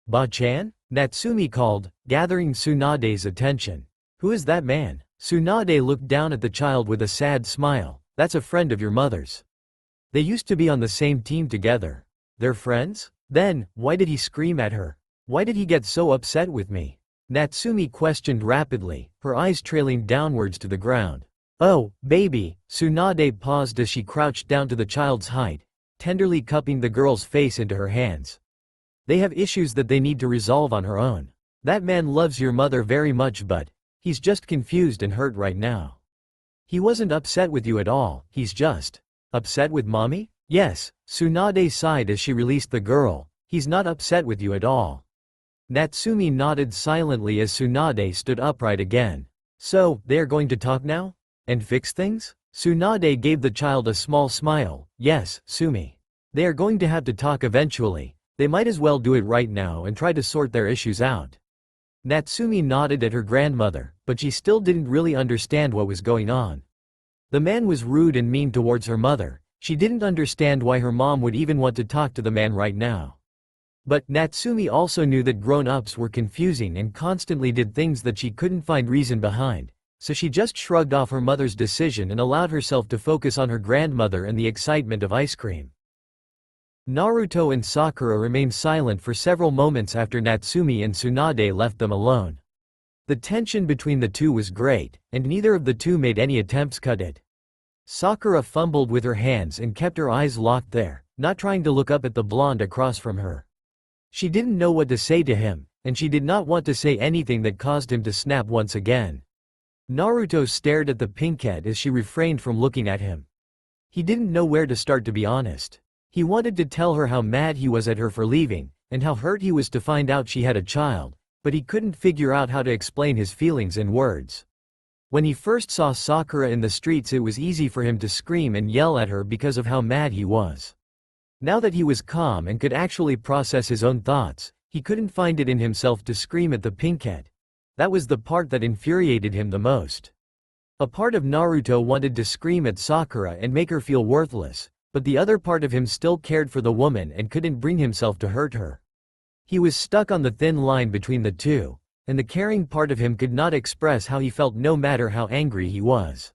"Ba-chan?" Natsumi called, gathering Tsunade's attention. "Who is that man?" Tsunade looked down at the child with a sad smile. "That's a friend of your mother's. They used to be on the same team together." "They're friends? Then, why did he scream at her? Why did he get so upset with me?" Natsumi questioned rapidly, her eyes trailing downwards to the ground. "Oh, baby," Tsunade paused as she crouched down to the child's height, tenderly cupping the girl's face into her hands. "They have issues that they need to resolve on her own. That man loves your mother very much, but he's just confused and hurt right now. He wasn't upset with you at all, he's just upset with mommy?" "Yes," Tsunade sighed as she released the girl. "He's not upset with you at all." Natsumi nodded silently as Tsunade stood upright again. "So, they are going to talk now? And fix things?" Tsunade gave the child a small smile. "Yes, Sumi. They are going to have to talk eventually. They might as well do it right now and try to sort their issues out." Natsumi nodded at her grandmother, but she still didn't really understand what was going on. The man was rude and mean towards her mother. She didn't understand why her mom would even want to talk to the man right now. But Natsumi also knew that grown-ups were confusing and constantly did things that she couldn't find reason behind, so she just shrugged off her mother's decision and allowed herself to focus on her grandmother and the excitement of ice cream. Naruto and Sakura remained silent for several moments after Natsumi and Tsunade left them alone. The tension between the two was great, and neither of the two made any attempts to cut it. Sakura fumbled with her hands and kept her eyes locked there, not trying to look up at the blonde across from her. She didn't know what to say to him, and she did not want to say anything that caused him to snap once again. Naruto stared at the pinkhead as she refrained from looking at him. He didn't know where to start, to be honest. He wanted to tell her how mad he was at her for leaving, and how hurt he was to find out she had a child, but he couldn't figure out how to explain his feelings in words. When he first saw Sakura in the streets, it was easy for him to scream and yell at her because of how mad he was. Now that he was calm and could actually process his own thoughts, he couldn't find it in himself to scream at the pinkhead. That was the part that infuriated him the most. A part of Naruto wanted to scream at Sakura and make her feel worthless, but the other part of him still cared for the woman and couldn't bring himself to hurt her. He was stuck on the thin line between the two, and the caring part of him could not express how he felt no matter how angry he was.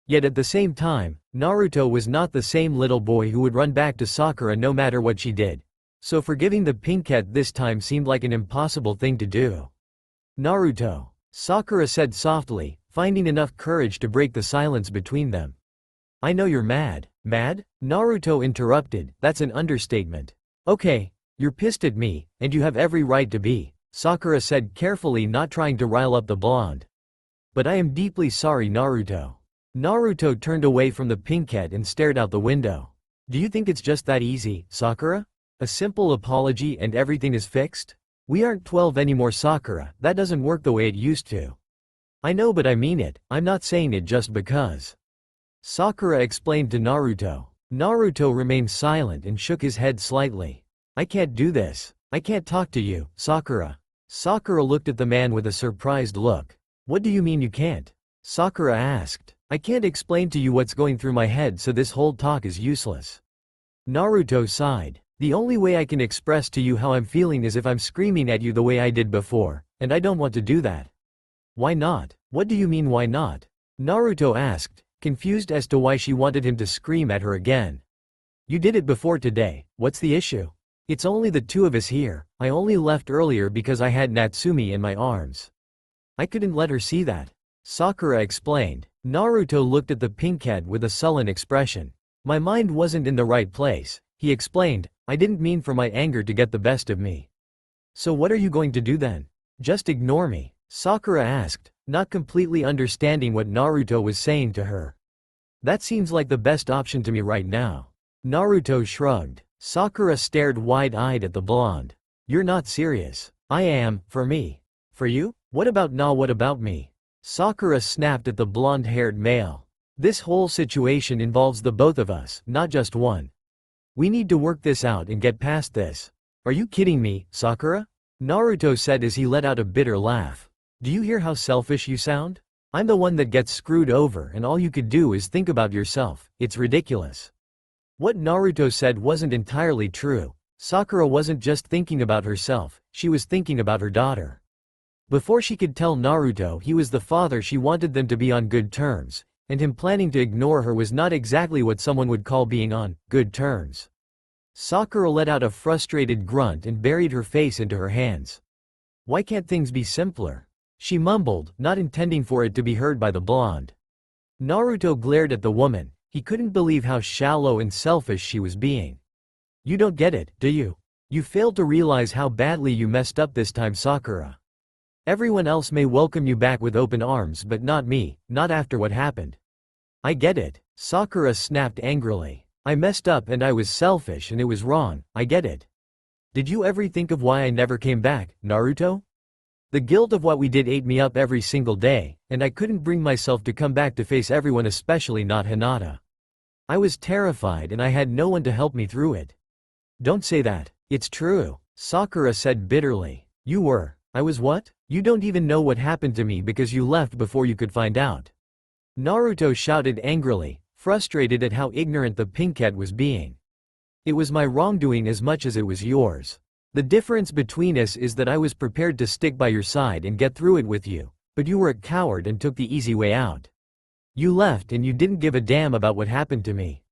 Yet at the same time, Naruto was not the same little boy who would run back to Sakura no matter what she did. So forgiving the pinkhead this time seemed like an impossible thing to do. Naruto, Sakura said softly, finding enough courage to break the silence between them. I know you're mad. Mad? Naruto interrupted, that's an understatement. Okay, you're pissed at me, and you have every right to be, Sakura said carefully, not trying to rile up the blonde. But I am deeply sorry, Naruto. Naruto turned away from the pinkhead and stared out the window. Do you think it's just that easy, Sakura? A simple apology and everything is fixed? We aren't 12 anymore, Sakura, that doesn't work the way it used to. I know, but I mean it, I'm not saying it just because. Sakura explained to Naruto. Naruto remained silent and shook his head slightly. I can't do this. I can't talk to you, Sakura. Sakura looked at the man with a surprised look. What do you mean you can't? Sakura asked. I can't explain to you what's going through my head, so this whole talk is useless. Naruto sighed. The only way I can express to you how I'm feeling is if I'm screaming at you the way I did before, and I don't want to do that. Why not? What do you mean why not? Naruto asked, confused as to why she wanted him to scream at her again. You did it before today, what's the issue? It's only the two of us here, I only left earlier because I had Natsumi in my arms. I couldn't let her see that. Sakura explained. Naruto looked at the pinkhead with a sullen expression. My mind wasn't in the right place, he explained. I didn't mean for my anger to get the best of me. So what are you going to do then? Just ignore me? Sakura asked, not completely understanding what Naruto was saying to her. That seems like the best option to me right now. Naruto shrugged. Sakura stared wide-eyed at the blonde. You're not serious. I am, for me. For you? What about what about me? Sakura snapped at the blonde-haired male. This whole situation involves the both of us, not just one. We need to work this out and get past this. Are you kidding me, Sakura? Naruto said as he let out a bitter laugh. Do you hear how selfish you sound? I'm the one that gets screwed over and all you could do is think about yourself, it's ridiculous. What Naruto said wasn't entirely true. Sakura wasn't just thinking about herself, she was thinking about her daughter. Before she could tell Naruto he was the father, she wanted them to be on good terms, and him planning to ignore her was not exactly what someone would call being on good terms. Sakura let out a frustrated grunt and buried her face into her hands. Why can't things be simpler? She mumbled, not intending for it to be heard by the blonde. Naruto glared at the woman. He couldn't believe how shallow and selfish she was being. You don't get it, do you? You failed to realize how badly you messed up this time, Sakura. Everyone else may welcome you back with open arms, but not me, not after what happened. I get it, Sakura snapped angrily. I messed up and I was selfish and it was wrong, I get it. Did you ever think of why I never came back, Naruto? The guilt of what we did ate me up every single day, and I couldn't bring myself to come back to face everyone, especially not Hinata. I was terrified and I had no one to help me through it. Don't say that. It's true, Sakura said bitterly. You were. I was what? You don't even know what happened to me because you left before you could find out. Naruto shouted angrily, frustrated at how ignorant the pinkhead was being. It was my wrongdoing as much as it was yours. The difference between us is that I was prepared to stick by your side and get through it with you, but you were a coward and took the easy way out. You left and you didn't give a damn about what happened to me.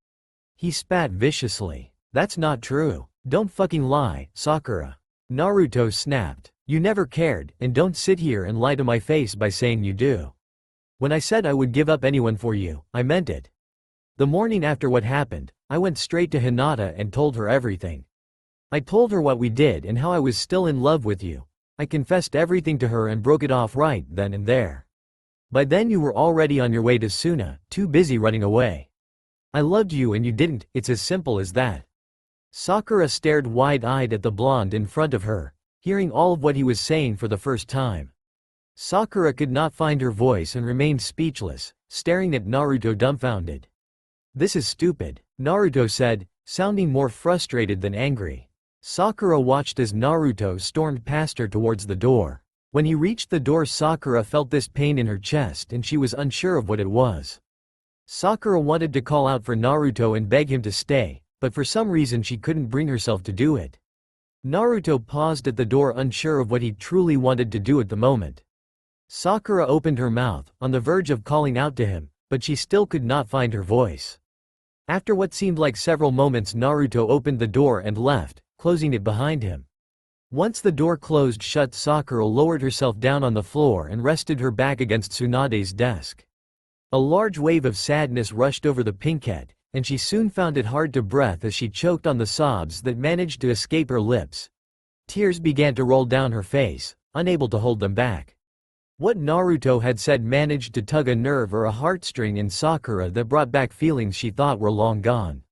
He spat viciously. That's not true. Don't fucking lie, Sakura. Naruto snapped. You never cared, and don't sit here and lie to my face by saying you do. When I said I would give up anyone for you, I meant it. The morning after what happened, I went straight to Hinata and told her everything. I told her what we did and how I was still in love with you. I confessed everything to her and broke it off right then and there. By then you were already on your way to Suna, too busy running away. I loved you and you didn't, it's as simple as that. Sakura stared wide-eyed at the blonde in front of her, hearing all of what he was saying for the first time. Sakura could not find her voice and remained speechless, staring at Naruto dumbfounded. "This is stupid," Naruto said, sounding more frustrated than angry. Sakura watched as Naruto stormed past her towards the door. When he reached the door, Sakura felt this pain in her chest and she was unsure of what it was. Sakura wanted to call out for Naruto and beg him to stay, but for some reason she couldn't bring herself to do it. Naruto paused at the door, unsure of what he truly wanted to do at the moment. Sakura opened her mouth, on the verge of calling out to him, but she still could not find her voice. After what seemed like several moments, Naruto opened the door and left, closing it behind him. Once the door closed shut, Sakura lowered herself down on the floor and rested her back against Tsunade's desk. A large wave of sadness rushed over the pinkhead, and she soon found it hard to breathe as she choked on the sobs that managed to escape her lips. Tears began to roll down her face, unable to hold them back. What Naruto had said managed to tug a nerve or a heartstring in Sakura that brought back feelings she thought were long gone.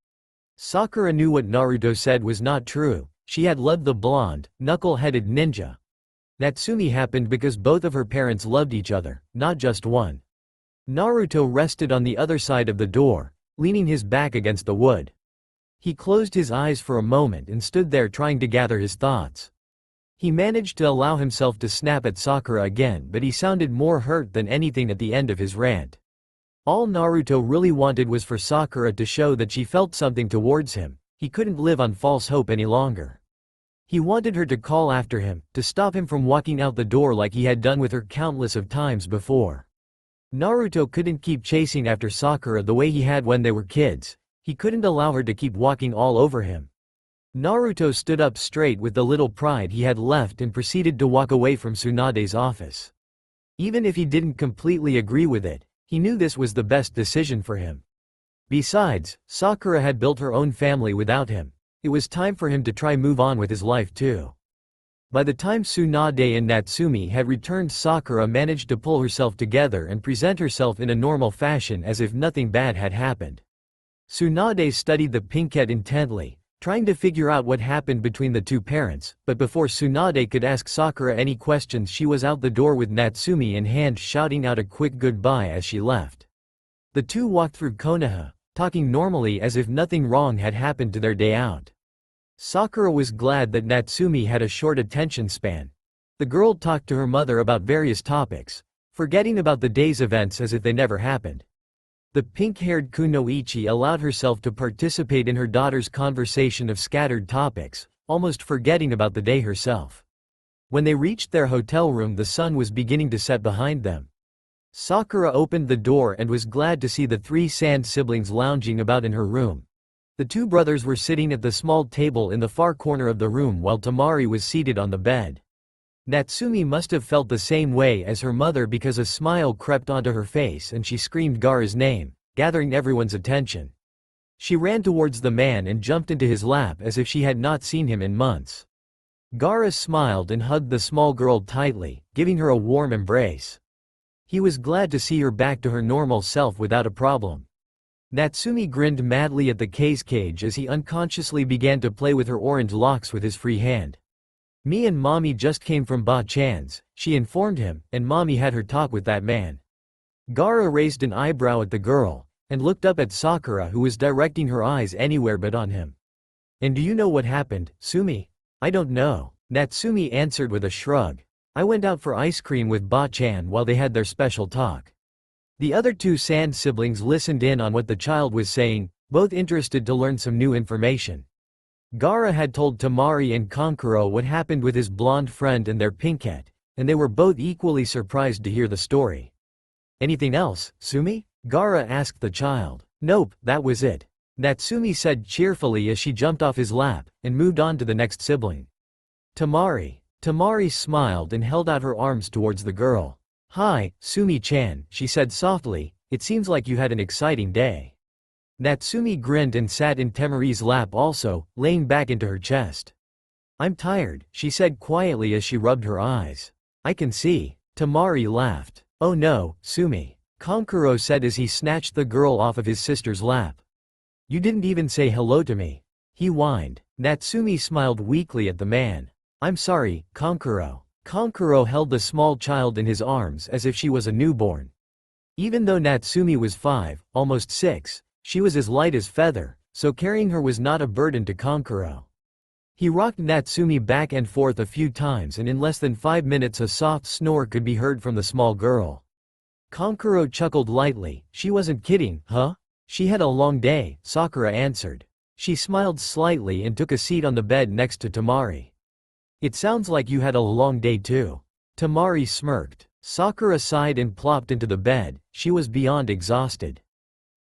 Sakura knew what Naruto said was not true. She had loved the blonde, knuckle-headed ninja. Natsumi happened because both of her parents loved each other, not just one. Naruto rested on the other side of the door, leaning his back against the wood. He closed his eyes for a moment and stood there trying to gather his thoughts. He managed to allow himself to snap at Sakura again, but he sounded more hurt than anything at the end of his rant. All Naruto really wanted was for Sakura to show that she felt something towards him. He couldn't live on false hope any longer. He wanted her to call after him, to stop him from walking out the door like he had done with her countless of times before. Naruto couldn't keep chasing after Sakura the way he had when they were kids. He couldn't allow her to keep walking all over him. Naruto stood up straight with the little pride he had left and proceeded to walk away from Tsunade's office. Even if he didn't completely agree with it, he knew this was the best decision for him. Besides, Sakura had built her own family without him. It was time for him to try move on with his life too. By the time Tsunade and Natsumi had returned, Sakura managed to pull herself together and present herself in a normal fashion as if nothing bad had happened. Tsunade studied the pinkhead intently, trying to figure out what happened between the two parents, but before Tsunade could ask Sakura any questions, she was out the door with Natsumi in hand, shouting out a quick goodbye as she left. The two walked through Konoha, talking normally as if nothing wrong had happened to their day out. Sakura was glad that Natsumi had a short attention span. The girl talked to her mother about various topics, forgetting about the day's events as if they never happened. The pink-haired Kunoichi allowed herself to participate in her daughter's conversation of scattered topics, almost forgetting about the day herself. When they reached their hotel room, the sun was beginning to set behind them. Sakura opened the door and was glad to see the three Sand siblings lounging about in her room. The two brothers were sitting at the small table in the far corner of the room while Temari was seated on the bed. Natsumi must have felt the same way as her mother because a smile crept onto her face and she screamed Gaara's name, gathering everyone's attention. She ran towards the man and jumped into his lap as if she had not seen him in months. Gaara smiled and hugged the small girl tightly, giving her a warm embrace. He was glad to see her back to her normal self without a problem. Natsumi grinned madly at the cage as he unconsciously began to play with her orange locks with his free hand. "Me and Mommy just came from Ba-chan's," she informed him, "and Mommy had her talk with that man." Gaara raised an eyebrow at the girl, and looked up at Sakura, who was directing her eyes anywhere but on him. "And do you know what happened, Sumi?" "I don't know," Natsumi answered with a shrug. "I went out for ice cream with Ba-chan while they had their special talk." The other two Sand siblings listened in on what the child was saying, both interested to learn some new information. Gaara had told Temari and Kankuro what happened with his blonde friend and their pinkhead, and they were both equally surprised to hear the story. "Anything else, Sumi?" Gaara asked the child. "Nope, that was it," Natsumi said cheerfully as she jumped off his lap, and moved on to the next sibling. Temari. Temari smiled and held out her arms towards the girl. "Hi, Sumi-chan," she said softly, "it seems like you had an exciting day." Natsumi grinned and sat in Temari's lap also, laying back into her chest. "I'm tired," she said quietly as she rubbed her eyes. "I can see." Temari laughed. "Oh no, Sumi," Kankuro said as he snatched the girl off of his sister's lap. "You didn't even say hello to me," he whined. Natsumi smiled weakly at the man. "I'm sorry, Kankuro." Kankuro held the small child in his arms as if she was a newborn. Even though Natsumi was 5, almost 6, she was as light as feather, so carrying her was not a burden to Kankuro. He rocked Natsumi back and forth a few times, and in less than 5 minutes a soft snore could be heard from the small girl. Kankuro chuckled lightly. She wasn't kidding, huh? She had a long day, Sakura answered. She smiled slightly and took a seat on the bed next to Tamari. It sounds like you had a long day too. Tamari smirked. Sakura sighed and plopped into the bed. She was beyond exhausted.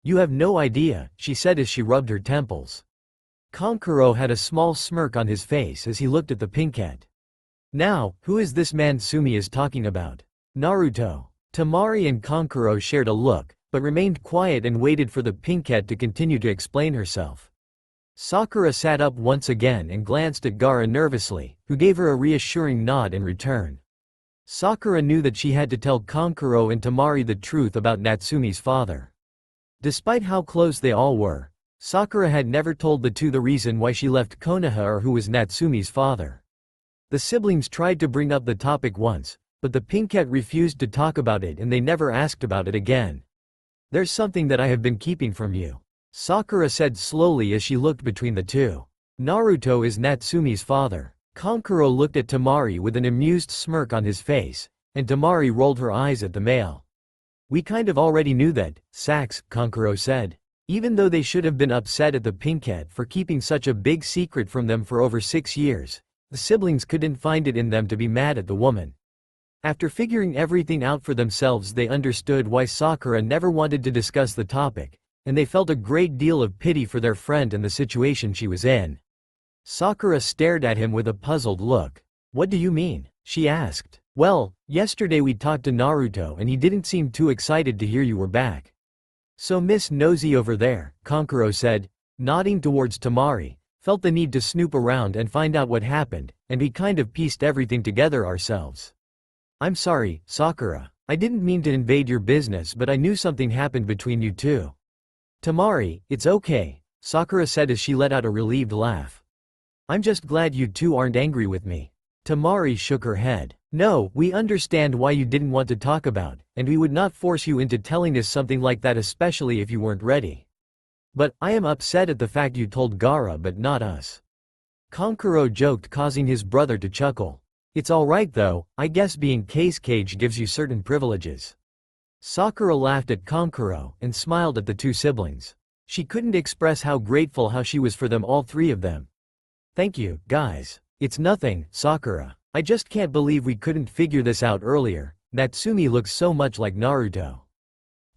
You have no idea, she said as she rubbed her temples. Kankuro had a small smirk on his face as he looked at the pinkette. Now, who is this man Sumi is talking about? Naruto. Tamari and Kankuro shared a look, but remained quiet and waited for the pinkette to continue to explain herself. Sakura sat up once again and glanced at Gaara nervously, who gave her a reassuring nod in return. Sakura knew that she had to tell Kankuro and Tamari the truth about Natsumi's father. Despite how close they all were, Sakura had never told the two the reason why she left Konoha or who was Natsumi's father. The siblings tried to bring up the topic once, but the pinkette refused to talk about it and they never asked about it again. There's something that I have been keeping from you, Sakura said slowly as she looked between the two. Naruto is Natsumi's father. Kankuro looked at Tamari with an amused smirk on his face, and Tamari rolled her eyes at the male. We kind of already knew that, Sax, Kankuro said. Even though they should have been upset at the pinkette for keeping such a big secret from them for over 6 years, the siblings couldn't find it in them to be mad at the woman. After figuring everything out for themselves, they understood why Sakura never wanted to discuss the topic, and they felt a great deal of pity for their friend and the situation she was in. Sakura stared at him with a puzzled look. What do you mean? She asked. Well, yesterday we talked to Naruto and he didn't seem too excited to hear you were back. So Miss Nosy over there, Kankuro said, nodding towards Tamari, felt the need to snoop around and find out what happened, and we kind of pieced everything together ourselves. I'm sorry, Sakura. I didn't mean to invade your business, but I knew something happened between you two. Tamari, it's okay, Sakura said as she let out a relieved laugh. I'm just glad you two aren't angry with me. Tamari shook her head. No, we understand why you didn't want to talk about, and we would not force you into telling us something like that, especially if you weren't ready. But, I am upset at the fact you told Gaara but not us. Kankuro joked, causing his brother to chuckle. It's alright though, I guess being xxKiddxx gives you certain privileges. Sakura laughed at Kankuro and smiled at the two siblings. She couldn't express how grateful she was for them, all three of them. Thank you, guys. It's nothing, Sakura. I just can't believe we couldn't figure this out earlier. Natsumi looks so much like Naruto.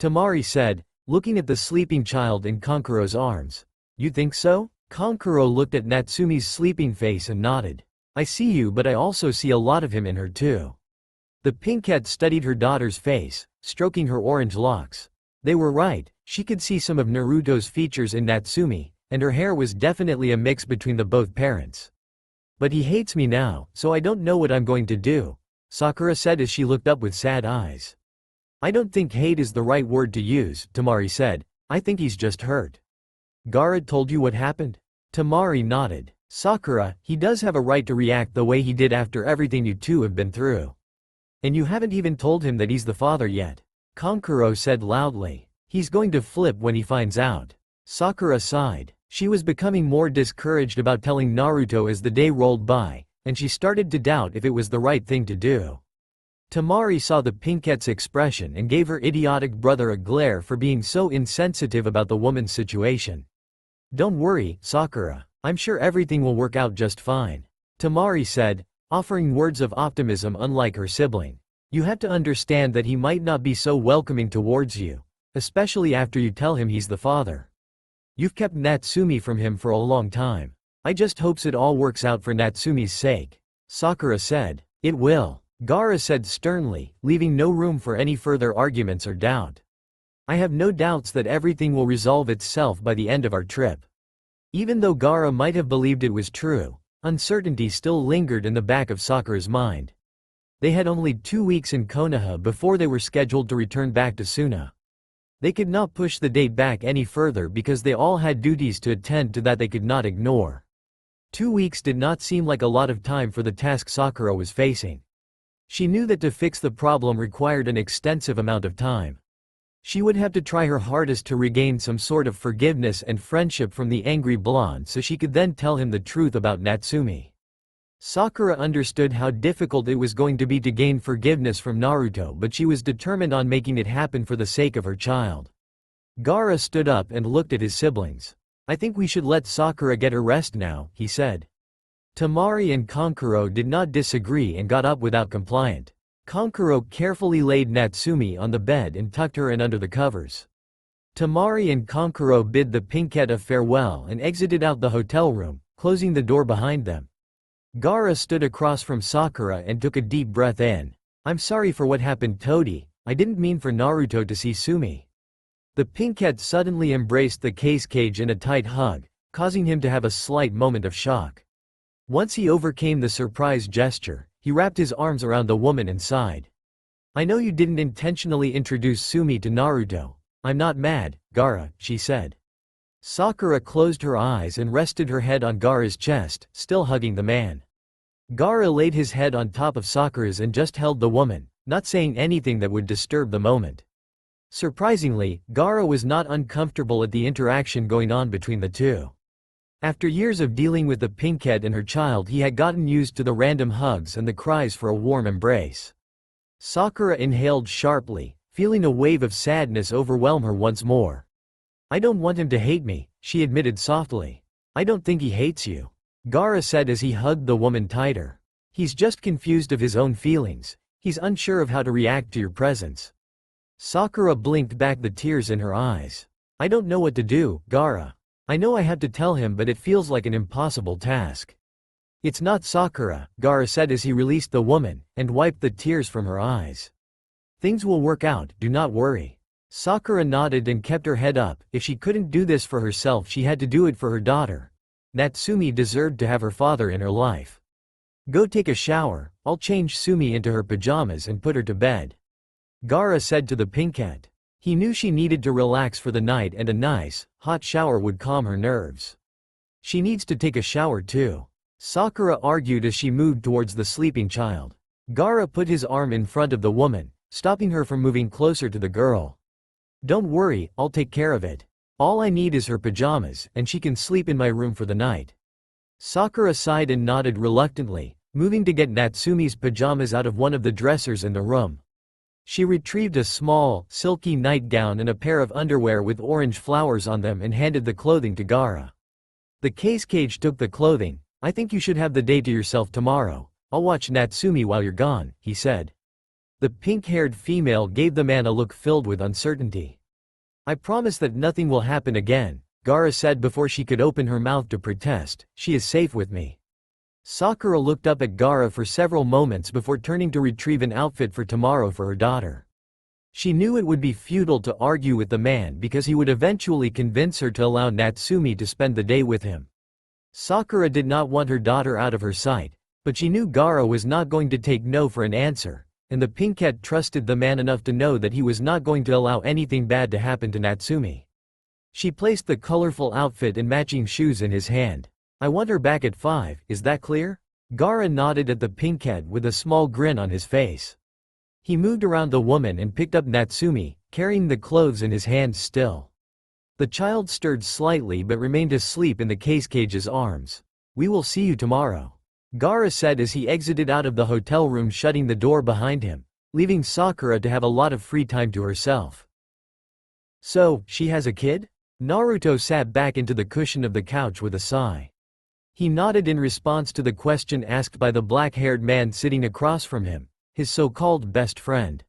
Tamari said, looking at the sleeping child in Kankuro's arms. You think so? Kankuro looked at Natsumi's sleeping face and nodded. I see you, but I also see a lot of him in her too. The pinkette studied her daughter's face, stroking her orange locks. They were right, she could see some of Naruto's features in Natsumi, and her hair was definitely a mix between the both parents. But he hates me now, so I don't know what I'm going to do, Sakura said as she looked up with sad eyes. I don't think hate is the right word to use, Tamari said. I think he's just hurt. Gaara told you what happened? Tamari nodded. Sakura, he does have a right to react the way he did after everything you two have been through. And you haven't even told him that he's the father yet. Kankuro said loudly. He's going to flip when he finds out. Sakura sighed. She was becoming more discouraged about telling Naruto as the day rolled by, and she started to doubt if it was the right thing to do. Tamari saw the pinkette's expression and gave her idiotic brother a glare for being so insensitive about the woman's situation. Don't worry, Sakura. I'm sure everything will work out just fine. Tamari said, offering words of optimism unlike her sibling. You have to understand that he might not be so welcoming towards you, especially after you tell him he's the father. You've kept Natsumi from him for a long time. I just hopes it all works out for Natsumi's sake. Sakura said. It will. Gaara said sternly, leaving no room for any further arguments or doubt. I have no doubts that everything will resolve itself by the end of our trip. Even though Gaara might have believed it was true, uncertainty still lingered in the back of Sakura's mind. They had only 2 weeks in Konoha before they were scheduled to return back to Suna. They could not push the date back any further because they all had duties to attend to that they could not ignore. 2 weeks did not seem like a lot of time for the task Sakura was facing. She knew that to fix the problem required an extensive amount of time. She would have to try her hardest to regain some sort of forgiveness and friendship from the angry blonde so she could then tell him the truth about Natsumi. Sakura understood how difficult it was going to be to gain forgiveness from Naruto, but she was determined on making it happen for the sake of her child. Gaara stood up and looked at his siblings. "I think we should let Sakura get her rest now," he said. Temari and Kankuro did not disagree and got up without complaint. Kankuro carefully laid Natsumi on the bed and tucked her in under the covers. Temari and Kankuro bid the Pinkette a farewell and exited out the hotel room, closing the door behind them. Gaara stood across from Sakura and took a deep breath in. "I'm sorry for what happened, Todi. I didn't mean for Naruto to see Sumi." The Pinkette suddenly embraced the xxKiddxx in a tight hug, causing him to have a slight moment of shock. Once he overcame the surprise gesture, he wrapped his arms around the woman and sighed. "I know you didn't intentionally introduce Sumi to Naruto. I'm not mad, Gaara," she said. Sakura closed her eyes and rested her head on Gaara's chest, still hugging the man. Gaara laid his head on top of Sakura's and just held the woman, not saying anything that would disturb the moment. Surprisingly, Gaara was not uncomfortable at the interaction going on between the two. After years of dealing with the Pinkette and her child, he had gotten used to the random hugs and the cries for a warm embrace. Sakura inhaled sharply, feeling a wave of sadness overwhelm her once more. "I don't want him to hate me," she admitted softly. "I don't think he hates you," Gaara said as he hugged the woman tighter. "He's just confused of his own feelings. He's unsure of how to react to your presence." Sakura blinked back the tears in her eyes. "I don't know what to do, Gaara. I know I have to tell him, but it feels like an impossible task." "It's not Sakura," Gaara said as he released the woman, and wiped the tears from her eyes. "Things will work out, do not worry." Sakura nodded and kept her head up. If she couldn't do this for herself, she had to do it for her daughter. Natsumi deserved to have her father in her life. "Go take a shower, I'll change Sumi into her pajamas and put her to bed," Gaara said to the Pinkette. He knew she needed to relax for the night and a nice, hot shower would calm her nerves. "She needs to take a shower too," Sakura argued as she moved towards the sleeping child. Gaara put his arm in front of the woman, stopping her from moving closer to the girl. "Don't worry, I'll take care of it. All I need is her pajamas, and she can sleep in my room for the night." Sakura sighed and nodded reluctantly, moving to get Natsumi's pajamas out of one of the dressers in the room. She retrieved a small, silky nightgown and a pair of underwear with orange flowers on them and handed the clothing to Gaara. The xxKiddxx took the clothing. "I think you should have the day to yourself tomorrow. I'll watch Natsumi while you're gone," he said. The pink-haired female gave the man a look filled with uncertainty. "I promise that nothing will happen again," Gaara said before she could open her mouth to protest. "She is safe with me." Sakura looked up at Gaara for several moments before turning to retrieve an outfit for tomorrow for her daughter. She knew it would be futile to argue with the man because he would eventually convince her to allow Natsumi to spend the day with him. Sakura did not want her daughter out of her sight, but she knew Gaara was not going to take no for an answer, and the Pinkette trusted the man enough to know that he was not going to allow anything bad to happen to Natsumi. She placed the colorful outfit and matching shoes in his hand. "I want her back at 5, is that clear?" Gaara nodded at the Pinkette with a small grin on his face. He moved around the woman and picked up Natsumi, carrying the clothes in his hands still. The child stirred slightly but remained asleep in the xxKiddx's arms. "We will see you tomorrow," Gaara said as he exited out of the hotel room, shutting the door behind him, leaving Sakura to have a lot of free time to herself. "So, she has a kid?" Naruto sat back into the cushion of the couch with a sigh. He nodded in response to the question asked by the black-haired man sitting across from him, his so-called best friend.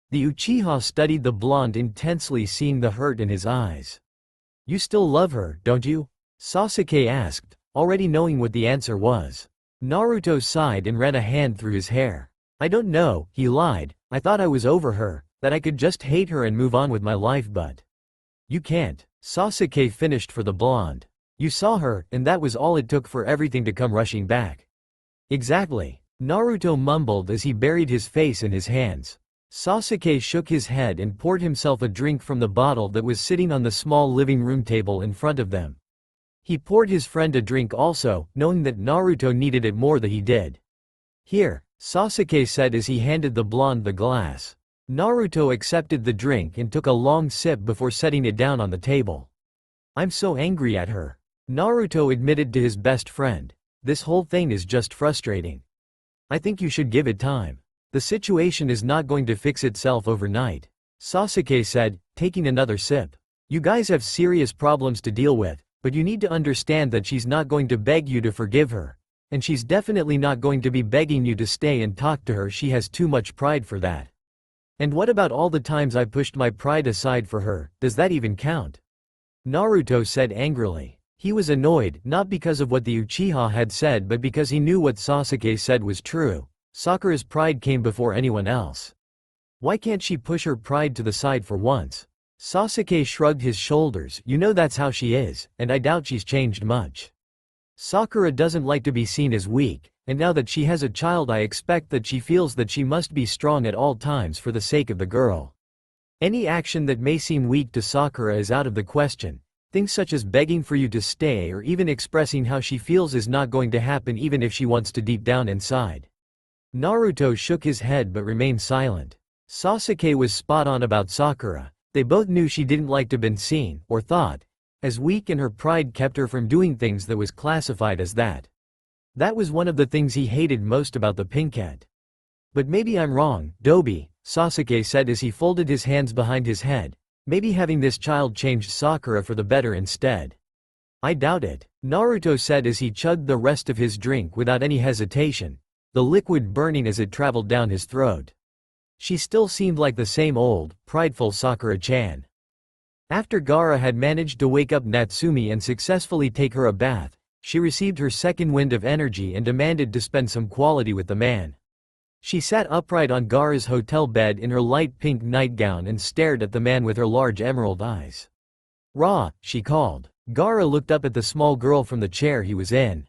The Uchiha studied the blonde intensely, seeing the hurt in his eyes. "You still love her, don't you?" Sasuke asked, already knowing what the answer was. Naruto sighed and ran a hand through his hair. "I don't know," he lied. "I thought I was over her, that I could just hate her and move on with my life, but you can't," Sasuke finished for the blonde. "You saw her, and that was all it took for everything to come rushing back." "Exactly," Naruto mumbled as he buried his face in his hands. Sasuke shook his head and poured himself a drink from the bottle that was sitting on the small living room table in front of them. He poured his friend a drink also, knowing that Naruto needed it more than he did. "Here," Sasuke said as he handed the blonde the glass. Naruto accepted the drink and took a long sip before setting it down on the table. I'm so angry at her. Naruto admitted to his best friend. This whole thing is just frustrating. I think you should give it time. The situation is not going to fix itself overnight. Sasuke said, taking another sip. You guys have serious problems to deal with, but you need to understand that she's not going to beg you to forgive her. And she's definitely not going to be begging you to stay and talk to her. She has too much pride for that. And what about all the times I pushed my pride aside for her? Does that even count? Naruto said angrily. He was annoyed, not because of what the Uchiha had said but because he knew what Sasuke said was true. Sakura's pride came before anyone else. Why can't she push her pride to the side for once? Sasuke shrugged his shoulders. You know that's how she is, and I doubt she's changed much. Sakura doesn't like to be seen as weak, and now that she has a child I expect that she feels that she must be strong at all times for the sake of the girl. Any action that may seem weak to Sakura is out of the question. Things such as begging for you to stay or even expressing how she feels is not going to happen even if she wants to deep down inside. Naruto shook his head but remained silent. Sasuke was spot on about Sakura. They both knew she didn't like to be seen, or thought, as weak, and her pride kept her from doing things that was classified as that. That was one of the things he hated most about the pinkette. But maybe I'm wrong, Dobi, Sasuke said as he folded his hands behind his head. Maybe having this child changed Sakura for the better instead. I doubt it, Naruto said as he chugged the rest of his drink without any hesitation, the liquid burning as it traveled down his throat. She still seemed like the same old, prideful Sakura-chan. After Gaara had managed to wake up Natsumi and successfully take her a bath, she received her second wind of energy and demanded to spend some quality with the man. She sat upright on Gaara's hotel bed in her light pink nightgown and stared at the man with her large emerald eyes. Ra, she called. Gaara looked up at the small girl from the chair he was in.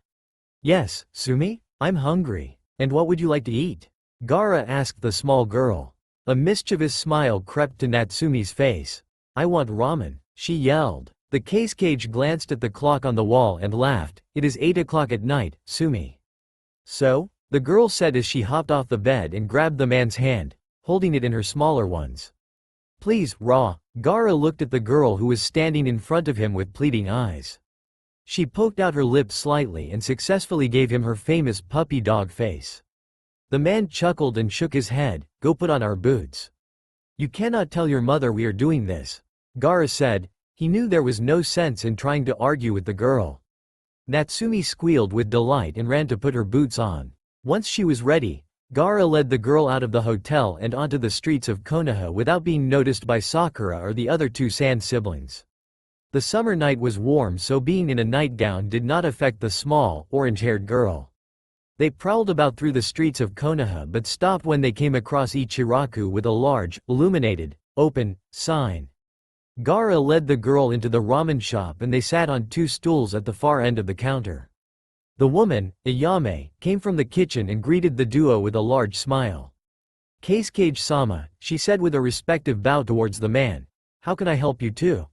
Yes, Sumi? I'm hungry. And what would you like to eat? Gaara asked the small girl. A mischievous smile crept to Natsumi's face. I want ramen, she yelled. The xxKiddxx glanced at the clock on the wall and laughed. It is 8 o'clock at night, Sumi. So? The girl said as she hopped off the bed and grabbed the man's hand, holding it in her smaller ones. Please, Ra. Gaara looked at the girl who was standing in front of him with pleading eyes. She poked out her lips slightly and successfully gave him her famous puppy dog face. The man chuckled and shook his head. Go put on our boots. You cannot tell your mother we are doing this, Gaara said. He knew there was no sense in trying to argue with the girl. Natsumi squealed with delight and ran to put her boots on. Once she was ready, Gaara led the girl out of the hotel and onto the streets of Konoha without being noticed by Sakura or the other two Sand siblings. The summer night was warm, so being in a nightgown did not affect the small, orange-haired girl. They prowled about through the streets of Konoha but stopped when they came across Ichiraku with a large, illuminated, open, sign. Gaara led the girl into the ramen shop and they sat on two stools at the far end of the counter. The woman, Ayame, came from the kitchen and greeted the duo with a large smile. xxKiddxx-sama, she said with a respectful bow towards the man. How can I help you too?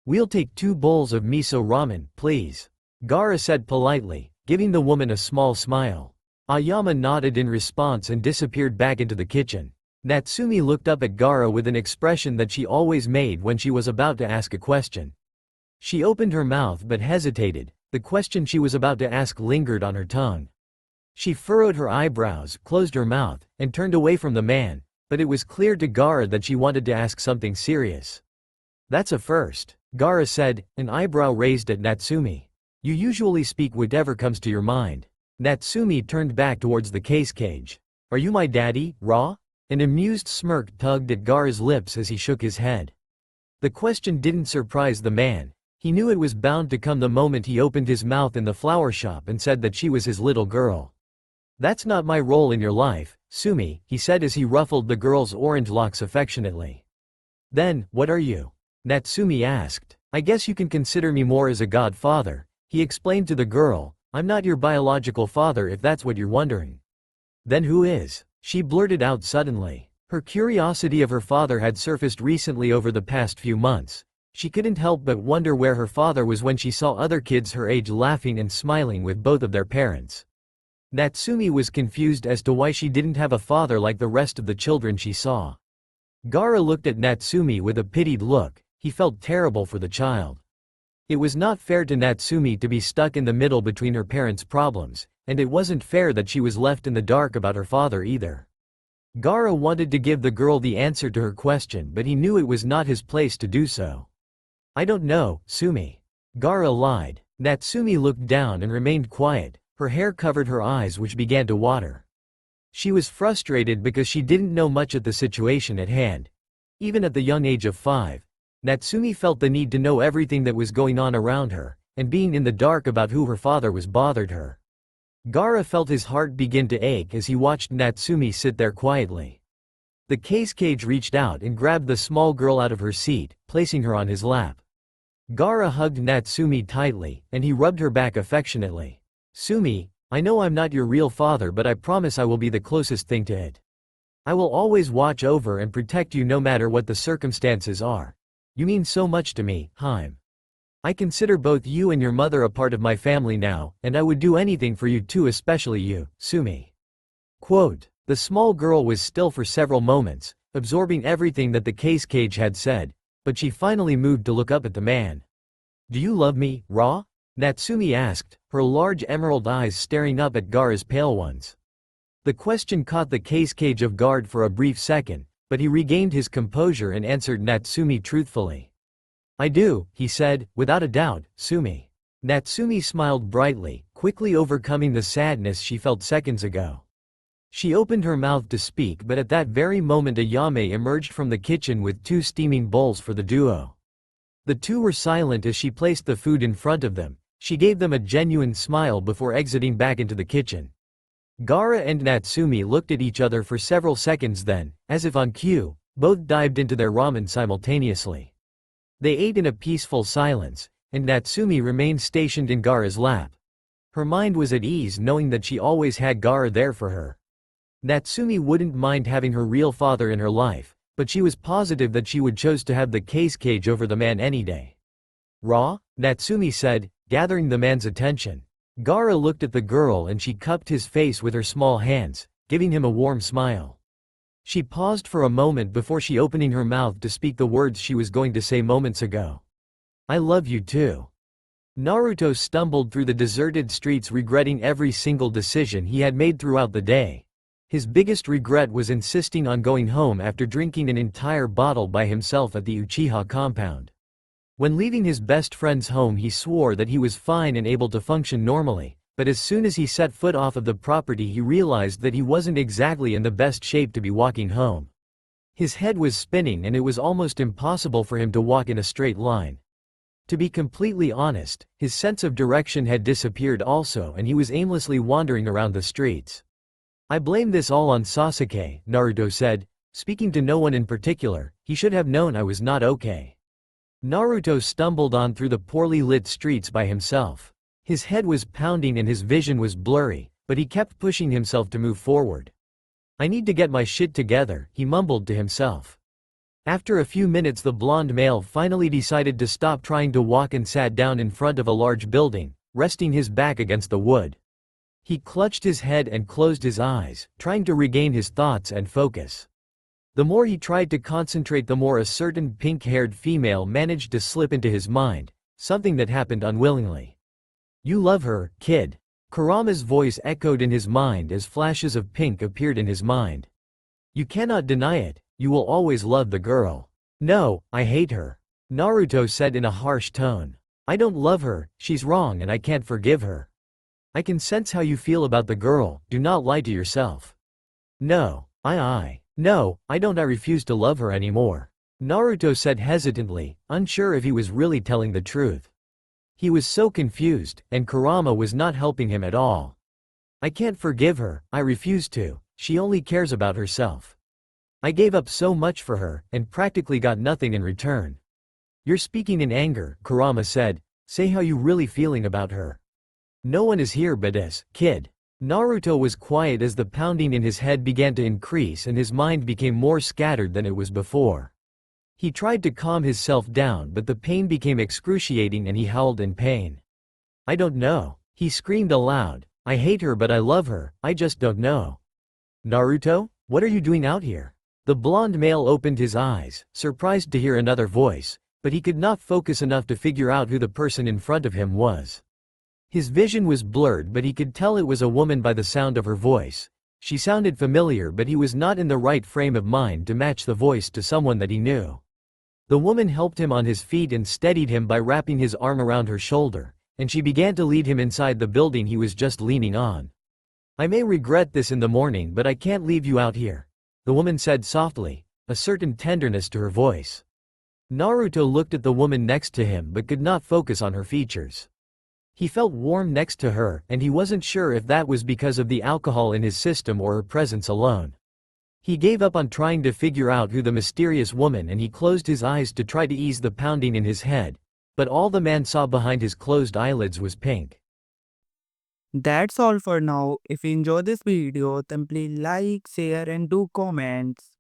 We'll take 2 bowls of miso ramen, please. Gaara said politely, giving the woman a small smile. Ayame nodded in response and disappeared back into the kitchen. Natsumi looked up at Gaara with an expression that she always made when she was about to ask a question. She opened her mouth but hesitated. The question she was about to ask lingered on her tongue. She furrowed her eyebrows, closed her mouth, and turned away from the man, but it was clear to Gaara that she wanted to ask something serious. That's a first, Gaara said, an eyebrow raised at Natsumi. You usually speak whatever comes to your mind. Natsumi turned back towards the xxKiddxx. Are you my daddy, Ra? An amused smirk tugged at Gaara's lips as he shook his head. The question didn't surprise the man. He knew it was bound to come the moment he opened his mouth in the flower shop and said that she was his little girl. That's not my role in your life, Sumi, he said as he ruffled the girl's orange locks affectionately. Then, what are you? Natsumi asked. I guess you can consider me more as a godfather, he explained to the girl. I'm not your biological father if that's what you're wondering. Then who is? She blurted out suddenly. Her curiosity of her father had surfaced recently over the past few months. She couldn't help but wonder where her father was when she saw other kids her age laughing and smiling with both of their parents. Natsumi was confused as to why she didn't have a father like the rest of the children she saw. Gaara looked at Natsumi with a pitied look. He felt terrible for the child. It was not fair to Natsumi to be stuck in the middle between her parents' problems, and it wasn't fair that she was left in the dark about her father either. Gaara wanted to give the girl the answer to her question, but he knew it was not his place to do so. "I don't know, Sumi." Gaara lied. Natsumi looked down and remained quiet. Her hair covered her eyes, which began to water. She was frustrated because she didn't know much at the situation at hand. Even at the young age of 5, Natsumi felt the need to know everything that was going on around her, and being in the dark about who her father was bothered her. Gaara felt his heart begin to ache as he watched Natsumi sit there quietly. The xxKiddxx reached out and grabbed the small girl out of her seat, placing her on his lap. Gaara hugged Natsumi tightly, and he rubbed her back affectionately. "Sumi, I know I'm not your real father, but I promise I will be the closest thing to it. I will always watch over and protect you no matter what the circumstances are. You mean so much to me, Haim. I consider both you and your mother a part of my family now, and I would do anything for you too, especially you, Sumi." Quote. The small girl was still for several moments, absorbing everything that the xxKiddxx had said, but she finally moved to look up at the man. "Do you love me, Ra?" Natsumi asked, her large emerald eyes staring up at Gaara's pale ones. The question caught the xxKiddxx off guard for a brief second, but he regained his composure and answered Natsumi truthfully. "I do," he said, "without a doubt, Sumi." Natsumi smiled brightly, quickly overcoming the sadness she felt seconds ago. She opened her mouth to speak, but at that very moment Ayame emerged from the kitchen with 2 steaming bowls for the duo. The two were silent as she placed the food in front of them. She gave them a genuine smile before exiting back into the kitchen. Gaara and Natsumi looked at each other for several seconds, then, as if on cue, both dived into their ramen simultaneously. They ate in a peaceful silence, and Natsumi remained stationed in Gaara's lap. Her mind was at ease knowing that she always had Gaara there for her. Natsumi wouldn't mind having her real father in her life, but she was positive that she would choose to have the xxKiddxx over the man any day. "Ra?" Natsumi said, gathering the man's attention. Gaara looked at the girl and she cupped his face with her small hands, giving him a warm smile. She paused for a moment before she opening her mouth to speak the words she was going to say moments ago. "I love you too." Naruto stumbled through the deserted streets, regretting every single decision he had made throughout the day. His biggest regret was insisting on going home after drinking an entire bottle by himself at the Uchiha compound. When leaving his best friend's home, he swore that he was fine and able to function normally, but as soon as he set foot off of the property he realized that he wasn't exactly in the best shape to be walking home. His head was spinning and it was almost impossible for him to walk in a straight line. To be completely honest, his sense of direction had disappeared also, and he was aimlessly wandering around the streets. "I blame this all on Sasuke," Naruto said, speaking to no one in particular. "He should have known I was not okay." Naruto stumbled on through the poorly lit streets by himself. His head was pounding and his vision was blurry, but he kept pushing himself to move forward. "I need to get my shit together," he mumbled to himself. After a few minutes the blonde male finally decided to stop trying to walk and sat down in front of a large building, resting his back against the wood. He clutched his head and closed his eyes, trying to regain his thoughts and focus. The more he tried to concentrate, the more a certain pink-haired female managed to slip into his mind, something that happened unwillingly. "You love her, kid." Kurama's voice echoed in his mind as flashes of pink appeared in his mind. "You cannot deny it, you will always love the girl." "No, I hate her," Naruto said in a harsh tone. "I don't love her, she's wrong and I can't forgive her." "I can sense how you feel about the girl, do not lie to yourself." No, I don't. I refuse to love her anymore," Naruto said hesitantly, unsure if he was really telling the truth. He was so confused, and Kurama was not helping him at all. "I can't forgive her, I refuse to, she only cares about herself. I gave up so much for her, and practically got nothing in return." "You're speaking in anger," Kurama said, "say how you really feeling about her." "No one is here but us, kid." Naruto was quiet as the pounding in his head began to increase and his mind became more scattered than it was before. He tried to calm himself down, but the pain became excruciating and he howled in pain. "I don't know," he screamed aloud. I hate her but I love her, I just don't know. Naruto, what are you doing out here? The blonde male opened his eyes, surprised to hear another voice, but he could not focus enough to figure out who the person in front of him was. His vision was blurred but he could tell it was a woman by the sound of her voice. She sounded familiar but he was not in the right frame of mind to match the voice to someone that he knew. The woman helped him on his feet and steadied him by wrapping his arm around her shoulder, and she began to lead him inside the building he was just leaning on. I may regret this in the morning but I can't leave you out here, the woman said softly, a certain tenderness to her voice. Naruto looked at the woman next to him but could not focus on her features. He felt warm next to her and he wasn't sure if that was because of the alcohol in his system or her presence alone. He gave up on trying to figure out who the mysterious woman and he closed his eyes to try to ease the pounding in his head, but all the man saw behind his closed eyelids was pink. That's all for now. If you enjoy this video, then please like, share and do comments.